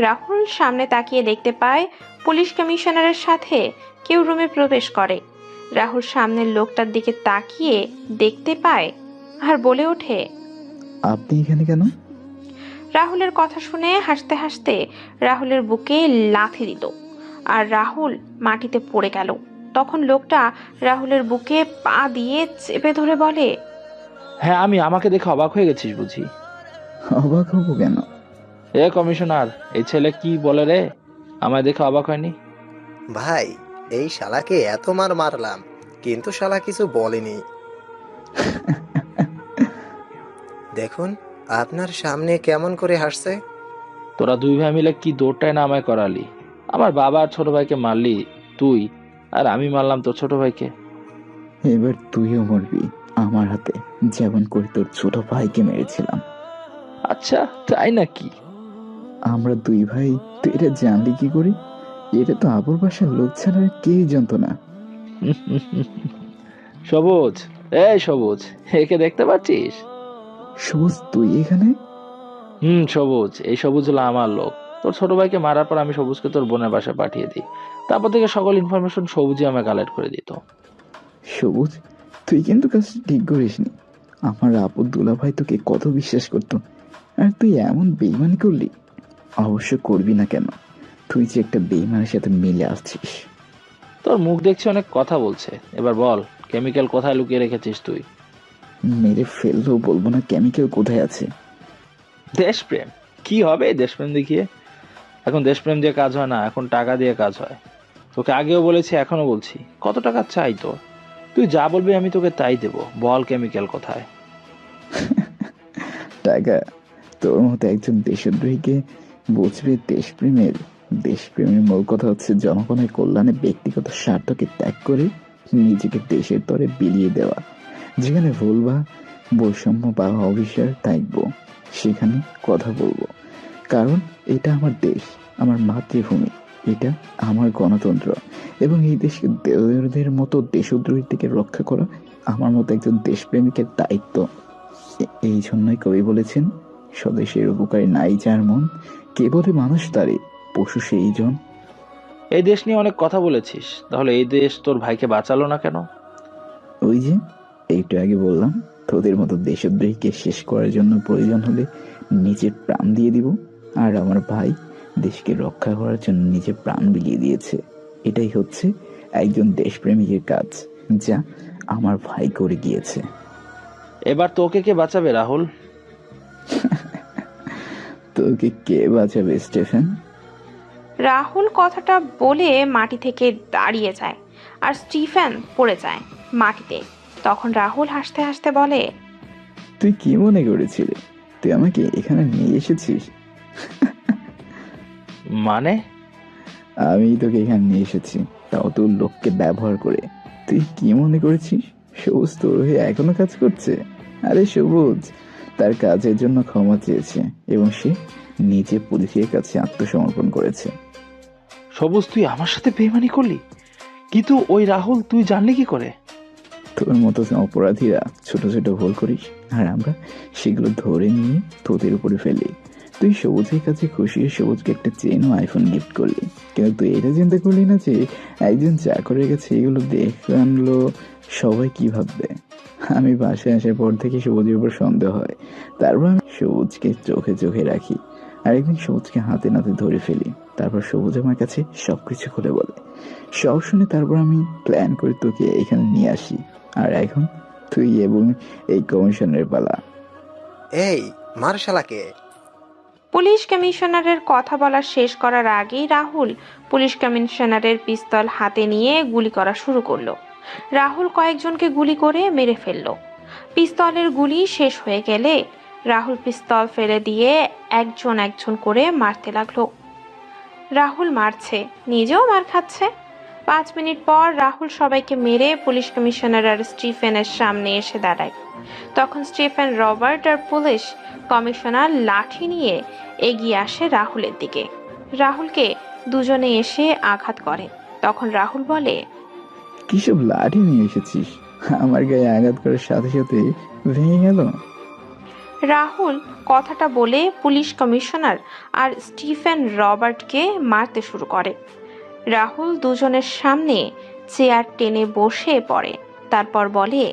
Speaker 1: রাহুল সামনে তাকিয়ে দেখতে পায় পুলিশ কমিশনারের সাথে কেউ রুমে প্রবেশ করে। রাহুল সামনের লোকটার দিকে তাকিয়ে দেখতে পায় আর বলে ওঠে,
Speaker 6: আপনি এখানে কেন?
Speaker 1: রাহুলের কথা শুনে হাসতে হাসতে রাহুলের বুকে লাথি দিল আর রাহুল মাটিতে পড়ে গেল। তখন লোকটা রাহুলের বুকে পা দিয়ে চেপে ধরে বলে,
Speaker 7: হ্যাঁ আমি, আমাকে দেখে অবাক হয়ে গেছিস বুঝি?
Speaker 6: অবাক হবো কেন?
Speaker 7: এ কমিশনার, এই ছেলে কি বলে রে? আমায় দেখে অবাক হয়নি?
Speaker 8: ভাই, এই শালাকে এত মার মারলাম কিন্তু শালা কিছু বলেনি। দেখুন আপনার সামনে কেমন করে হাসছে।
Speaker 7: তোরা দুই ভাই মিলে কি দৌড়টায় না আমায় করালি। আমার বাবা আর ছোট ভাইকে মারলি তুই, আর আমি মারলাম তোর ছোট ভাইকে।
Speaker 6: এবার তুইও মরবি আমার হাতে, যেমন করে তোর ছোট ভাইকে মেরেছিলাম।
Speaker 7: আচ্ছা তাই নাকি?
Speaker 6: আমরা দুই ভাই, তুই এটা জানলি কি করে? এটা তো আবুর বাসার লোক ছাড়া আর কেউ জানতো না।
Speaker 7: সবুজ, এই সবুজ, একে দেখতে পাচ্ছিস?
Speaker 6: সবুজ, তুই এখানে?
Speaker 7: সবুজ, এই সবুজ হলো আমার লোক। তোর ছোট ভাইকে মারার পর আমি সবুজকে তোর বোনের বাসায় পাঠিয়ে দিই। তারপর থেকে সকল ইনফরমেশন সবুজই আমায় কালেক্ট করে দিত।
Speaker 6: সবুজ, তুই কিন্তু কাজটা ঠিক করিসনি। আমার আপু দুলা ভাই তোকে কত বিশ্বাস করতো, আর তুই এমন বেইমানি করলি। অবশ্য করবি না কেন, তুই যে একটা বেইমানের সাথে মিলে আসছিস।
Speaker 7: তোর মুখ দেখছি অনেক কথা বলছে, এবার বল কেমিক্যাল কোথায় লুকিয়ে রেখেছিস তুই?
Speaker 6: মেরে ফেললেও বলবো না কেমিক্যাল কোথায় আছে।
Speaker 7: দেশপ্রেম কি হবে এই দেশপ্রেম দেখিয়ে? এখন দেশপ্রেম দিয়ে কাজ হয় না, এখন টাকা দিয়ে কাজ হয়। তোকে আগেও বলেছি, এখনো বলছি, কত টাকা চাই তোর? তুই যা বলবি আমি তোকে তাই দেবো। বল কেমিক্যাল কোথায়?
Speaker 6: টাকা? তোর মতো একজন দেশদ্রোহীকে বুঝবে দেশপ্রেমের? দেশপ্রেমের মূল কথা হচ্ছে জনগণের কল্যাণে ব্যক্তিগত স্বার্থকে ত্যাগ করে নিজেকে দেশের তরে বিলিয়ে দেওয়া। যেখানে ভুল বা বৈষম্য বা অবিচার থাকবো সেখানে কথা বলবো, কারণ এটা আমার দেশ, আমার মাতৃভূমি, এটা আমার গণতন্ত্র, এবং এই দেশকে দেওদের মতো দেশদ্রোহীর থেকে রক্ষা করা আমার মতো একজন দেশপ্রেমিকের দায়িত্ব। এই জন্যই কবি বলেছেন, স্বদেশের উপকারী নাই যার মন, কেবলই মানুষ তারে, পশু সেই জন।
Speaker 7: এই দেশ নিয়ে অনেক কথা বলেছিস, তাহলে এই দেশ তোর ভাইকে বাঁচালো না কেন?
Speaker 6: ওই যে একটু আগে বললাম, তোদের মতো দেশদ্রোহীকে শেষ করার জন্য প্রয়োজন হলে নিজের প্রাণ দিয়ে দিব, আর আমার ভাই দেশকে রক্ষা করার জন্য নিজের প্রাণ বিলিয়ে দিয়েছে। এটাই হচ্ছে একজন দেশপ্রেমিকের কাজ, যা আমার ভাই করে গিয়েছে।
Speaker 7: এবার তোকে কে বাঁচাবে রাহুল?
Speaker 6: তোকে কে বাঁচাবে স্টিফেন?
Speaker 1: রাহুল কথাটা বলে মাটি থেকে দাঁড়িয়ে যায় আর স্টিফেন পড়ে যায় মাটিতে। তখন রাহুল হাসতে হাসতে বলে,
Speaker 6: তুই কি মনে করেছিলি তুই আমাকে এখানে নিয়ে এসেছিস?
Speaker 7: মানে?
Speaker 6: আমি তোকে এখানে নিয়ে এসেছি, তাও তোর লোককে ব্যবহার করে। তুই কি মনে করেছিস সবুজ তোর হয়ে এখনো কাজ করছে? আরে সবুজ তার কাজের জন্য ক্ষমা চেয়েছে এবং সে নিজে পুলিশের কাছে আত্মসমর্পণ করেছে।
Speaker 7: সবুজ, তুই আমার সাথে বেইমানি করলি? কিন্তু ওই রাহুল তুই জানলি কি করে?
Speaker 6: তোর মতো অপরাধীরা ছোট ছোট ভুল করিস, আর আমরা সেগুলো ধরে নিয়ে তোদের উপরে ফেলি। তুই সবুজের কাছে খুশি হয়ে সবুজকে একটা চেন ও আইফোন গিফট করলি, কিন্তু তুই এটা চিন্তা করলি না যে একজন চাকরের কাছে এগুলো দেখে আনলো সবাই কি ভাববে। আমি বাসায় আসার পর থেকে সবুজের উপর সন্দেহ হয়, তারপর আমি সবুজকে চোখে চোখে রাখি, আর একদিন সবুজকে হাতে নাতে ধরে ফেলি। তারপর সবুজ আমার কাছে সবকিছু খুলে বলে। সব শুনে তারপর আমি প্ল্যান করে তোকে এখানে নিয়ে আসি, আর এখন তুই এবং এই কমিশনের পালা।
Speaker 8: এই মার শালাকে।
Speaker 1: পুলিশ কমিশনারের কথা বলা শেষ করার আগেই রাহুল পুলিশ কমিশনারের পিস্তল হাতে নিয়ে গুলি করা শুরু করলো। রাহুল কয়েকজনকে গুলি করে মেরে ফেললো। পিস্তলের গুলি শেষ হয়ে গেলে রাহুল পিস্তল ফেলে দিয়ে একজন একজন করে মারতে লাগলো। রাহুল মারছে, নিজেও মার খাচ্ছে। 5 মিনিট পর রাহুল সবাইকে মেরে পুলিশ কমিশনার আর স্টিফেনের সামনে এসে দাঁড়ায়। তখন স্টিফেন, রবার্ট আর পুলিশ কমিশনার লাঠি নিয়ে এগিয়ে আসে রাহুলের দিকে। রাহুলকে দুজনে এসে আঘাত করে। তখন রাহুল বলে,
Speaker 6: কিসব লাঠি নিয়ে এসেছিস? আমার গায়ে আঘাত করার সাথে সাথে ভেঙে গেল।
Speaker 1: রাহুল কথাটা বলে পুলিশ কমিশনার আর স্টিফেন রবার্টকে মারতে শুরু করে। রাহুল দুজনের সামনে চেয়ার টেনে বসে পড়ে। তারপর বলে,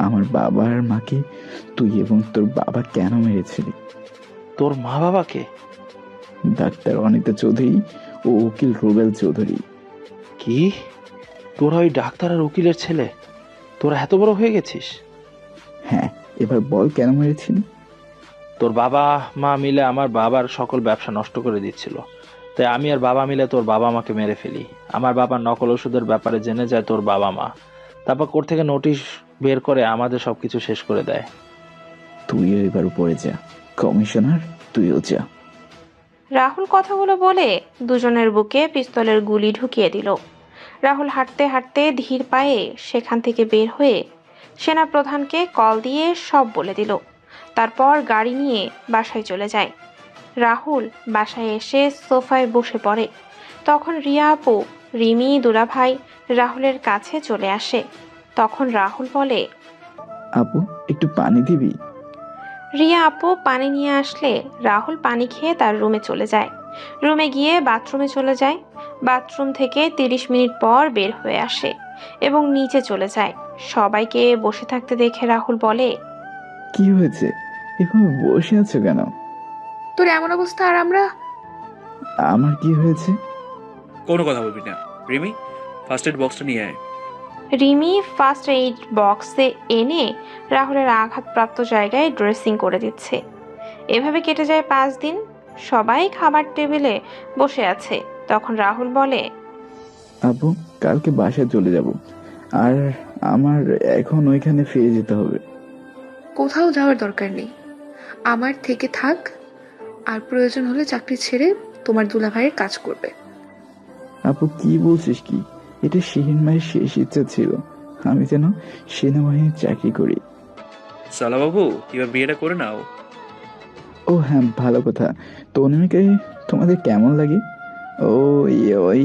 Speaker 6: আমার বাবা আর মাকে তুই এবং তোর বাবা কেন মেরেছিলি?
Speaker 7: তোর মা বাবাকে?
Speaker 6: ডাক্তার অনিতা চৌধুরী ও উকিল রুবেল চৌধুরী।
Speaker 7: কি, তোরা ওই ডাক্তার আর উকিলের ছেলে? তোরা এত বড় হয়ে গেছিস?
Speaker 6: হ্যাঁ, এবার বল কেন মেরেছিলি?
Speaker 7: তোর বাবা মা মিলে আমার বাবার সকল ব্যবসা নষ্ট করে দিচ্ছিল, তাই আমি আর বাবা মিলে তোর বাবা মাকে মেরে ফেলি। আমার বাবার নকল ওষুধের ব্যাপারে জেনে যায় তোর বাবা মা, তারপর কোর্ট থেকে নোটিশ বের করে আমাদের সবকিছু শেষ করে দেয়।
Speaker 6: তুইও এবার উপরে যা, কমিশনার তুইও যা।
Speaker 1: রাহুল কথাগুলো বলে দুজনের বুকে পিস্তলের গুলি ঢুকিয়ে দিল। রাহুল হাঁটতে হাঁটতে ধীর পায়ে সেখান থেকে বের হয়ে সেনাপ্রধানকে কল দিয়ে সব বলে দিল। তারপর গাড়ি নিয়ে বাসায় চলে যায়। রাহুল বাসায় এসে সোফায় বসে পড়ে। তখন রিয়া আপু, রিমি, দুলাভাই রাহুলের কাছে চলে আসে। তখন রাহুল বলে,
Speaker 6: আপু একটু পানি দিবি?
Speaker 1: রিয়া আপু পানি নিয়ে আসলে রাহুল পানি খেয়ে তার রুমে চলে যায়। রুমে গিয়ে বাথরুমে চলে যায়। বাথরুম থেকে 30 মিনিট পর বের হয়ে আসে এবং নিচে চলে যায়। সবাইকে বসে থাকতে দেখে রাহুল বলে,
Speaker 6: কি হয়েছে, এভাবে বসে আছো কেন?
Speaker 3: তোর এমন অবস্থা আর আমরা?
Speaker 6: আমার কি হয়েছে?
Speaker 4: কোনো কথা বলবি না। রিমি, ফার্স্ট এড বক্সটা নিয়ে আয়।
Speaker 1: রিমি ফার্স্ট এইড বক্সে এনে রাহুলের আঘাতপ্রাপ্ত জায়গায় ড্রেসিং করে দিচ্ছে। এভাবে কেটে যায় 5 দিন। সবাই খাবার টেবিলে বসে আছে। তখন রাহুল বলে,
Speaker 6: আপু কালকে বাসায় চলে যাব, আর আমার এখন ওইখানে ফিরে যেতে হবে।
Speaker 3: কোথাও যাওয়ার দরকার নেই, আমার থেকে থাক, আর প্রয়োজন হলে চাকরি ছেড়ে তোমার দুলাভাইয়ের কাজ করবে।
Speaker 6: আপু কি বলছিস কি? এটা শিহিন মায়ের শেষ ইচ্ছা ছিল, আমি যেন সেনাবাহিনীর চাকরি করি।
Speaker 4: সালা বাবু, এবার বিয়েটা করে নাও।
Speaker 6: ও হ্যাঁ, ভালো কথা। তো অনিমিকে তোমাদের কেমন লাগে? ও ওই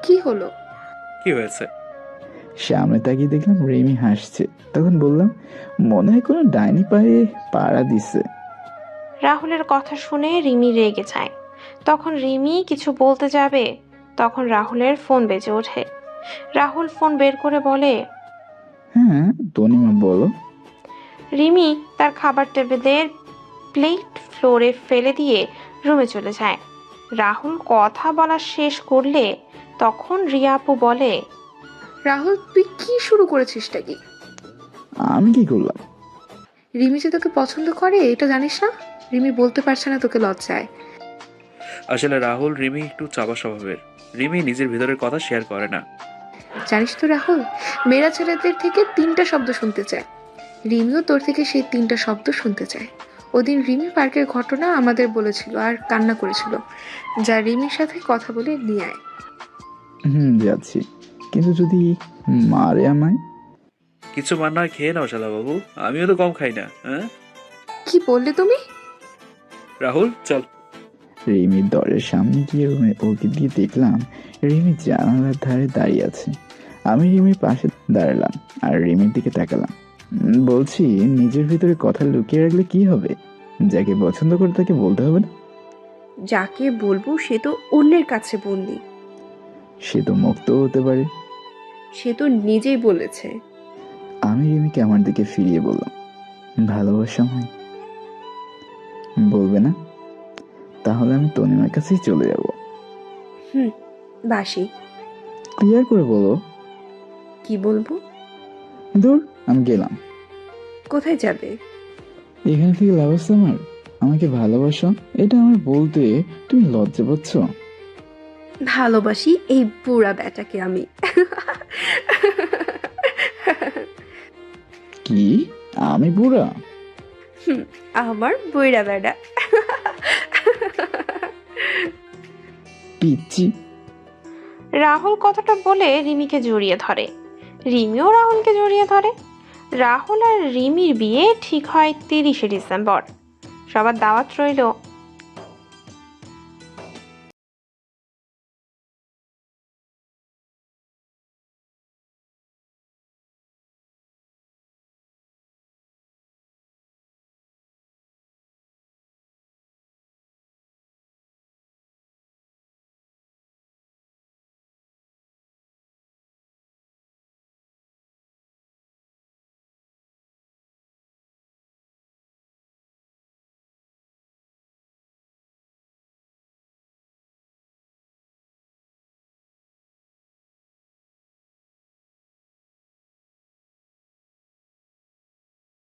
Speaker 3: কি হলো?
Speaker 4: কি হয়েছে?
Speaker 6: সামনে তাকিয়ে দেখলাম রেমি হাসছে। তখন বললাম, মনে হয় কোনো ডাইনি পায়ে পাড়া দিছে।
Speaker 1: রাহুলের কথা শুনে রিমি রেগে যায়। তখন রিমি কিছু বলতে যাবে, তখন রাহুলের ফোন বেজে ওঠে। রাহুল ফোন বের করে বলে,
Speaker 6: হ্যাঁ তনিমা বলো।
Speaker 1: রিমি তার খাবার টেবিলের প্লেট ফ্লোরে ফেলে দিয়ে রুমে চলে যায়। রাহুল কথা বলা শেষ করলে তখন রিয়া আপু বলে,
Speaker 3: রাহুল, তুই কি শুরু করেছিসটা কি?
Speaker 6: আমি কি করলাম?
Speaker 3: রিমি যে তোকে পছন্দ করে এটা জানিস না? রিমি বলতে পারছে না তোকে লজ্জায়।
Speaker 4: আসলে রাহুল, রিমি একটু চাপা স্বভাবের। রিমি নিজের ভিতরের কথা শেয়ার করে না।
Speaker 3: জানিস তো রাহুল, মেয়েরা ছেলেদের থেকে 3টা শব্দ শুনতে চায়। রিমিও তোর থেকে সেই 3টা শব্দ শুনতে চায়। ওদিন রিমি পার্কের ঘটনা আমাদের বলেছিল আর কান্না করেছিল। যা রিমির সাথে কথা বলে নিয়ে আয়।
Speaker 6: যাচ্ছি, কিন্তু যদি মারে আমায়?
Speaker 4: কিছু মান না খেয়ে নাও শালা বাবু, আমিও তো কম খাই না। হ্যাঁ,
Speaker 3: কি বললে তুমি?
Speaker 4: রাহুল চল।
Speaker 6: রিমির দরের সামনে গিয়ে ওকে দিয়ে দেখলাম রিমি জানালার ধারে দাঁড়িয়ে আছে, আমি রিমির পাশে দাঁড়ালাম আর রিমির দিকে তাকালাম। বলছি, নিজের ভিতরে কথা লুকিয়ে রাখলে কি হবে? যাকে পছন্দ করে তাকে বলতে হবে না?
Speaker 5: যাকে বলবো সে তো অন্যের কাছে বন্দি।
Speaker 6: সে তো মুক্ত হতে পারে।
Speaker 5: সে তো নিজেই বলেছে।
Speaker 6: আমি রিমিকে আমার দিকে ফিরিয়ে বললাম, ভালোবাসা হয়? বলবে না? তাহলে আমি তনিমার কাছেই চলে যাব।
Speaker 5: বাসি।
Speaker 6: ক্লিয়ার করে বলো।
Speaker 5: কি বলবো?
Speaker 6: দূর, আমি গেলাম।
Speaker 5: কোথায় যাবে?
Speaker 6: এখানে থেকে লাভ আছে আমার? আমাকে ভালোবাসো এটা আমার বলতে তুমি লজ্জা পাচ্ছ?
Speaker 5: ভালোবাসি এই বুড়া বেটাকে আমি।
Speaker 6: কি? আমি বুড়া?
Speaker 5: আমার বুড়া বেটা।
Speaker 6: পিচ্ছি।
Speaker 1: রাহুল কথাটা বলে রিমিকে জড়িয়ে ধরে। রিমিও রাহুলকে জড়িয়ে ধরে। রাহুল আর রিমির বিয়ে ঠিক হয় 30শে ডিসেম্বর। সবার দাওয়াত রইল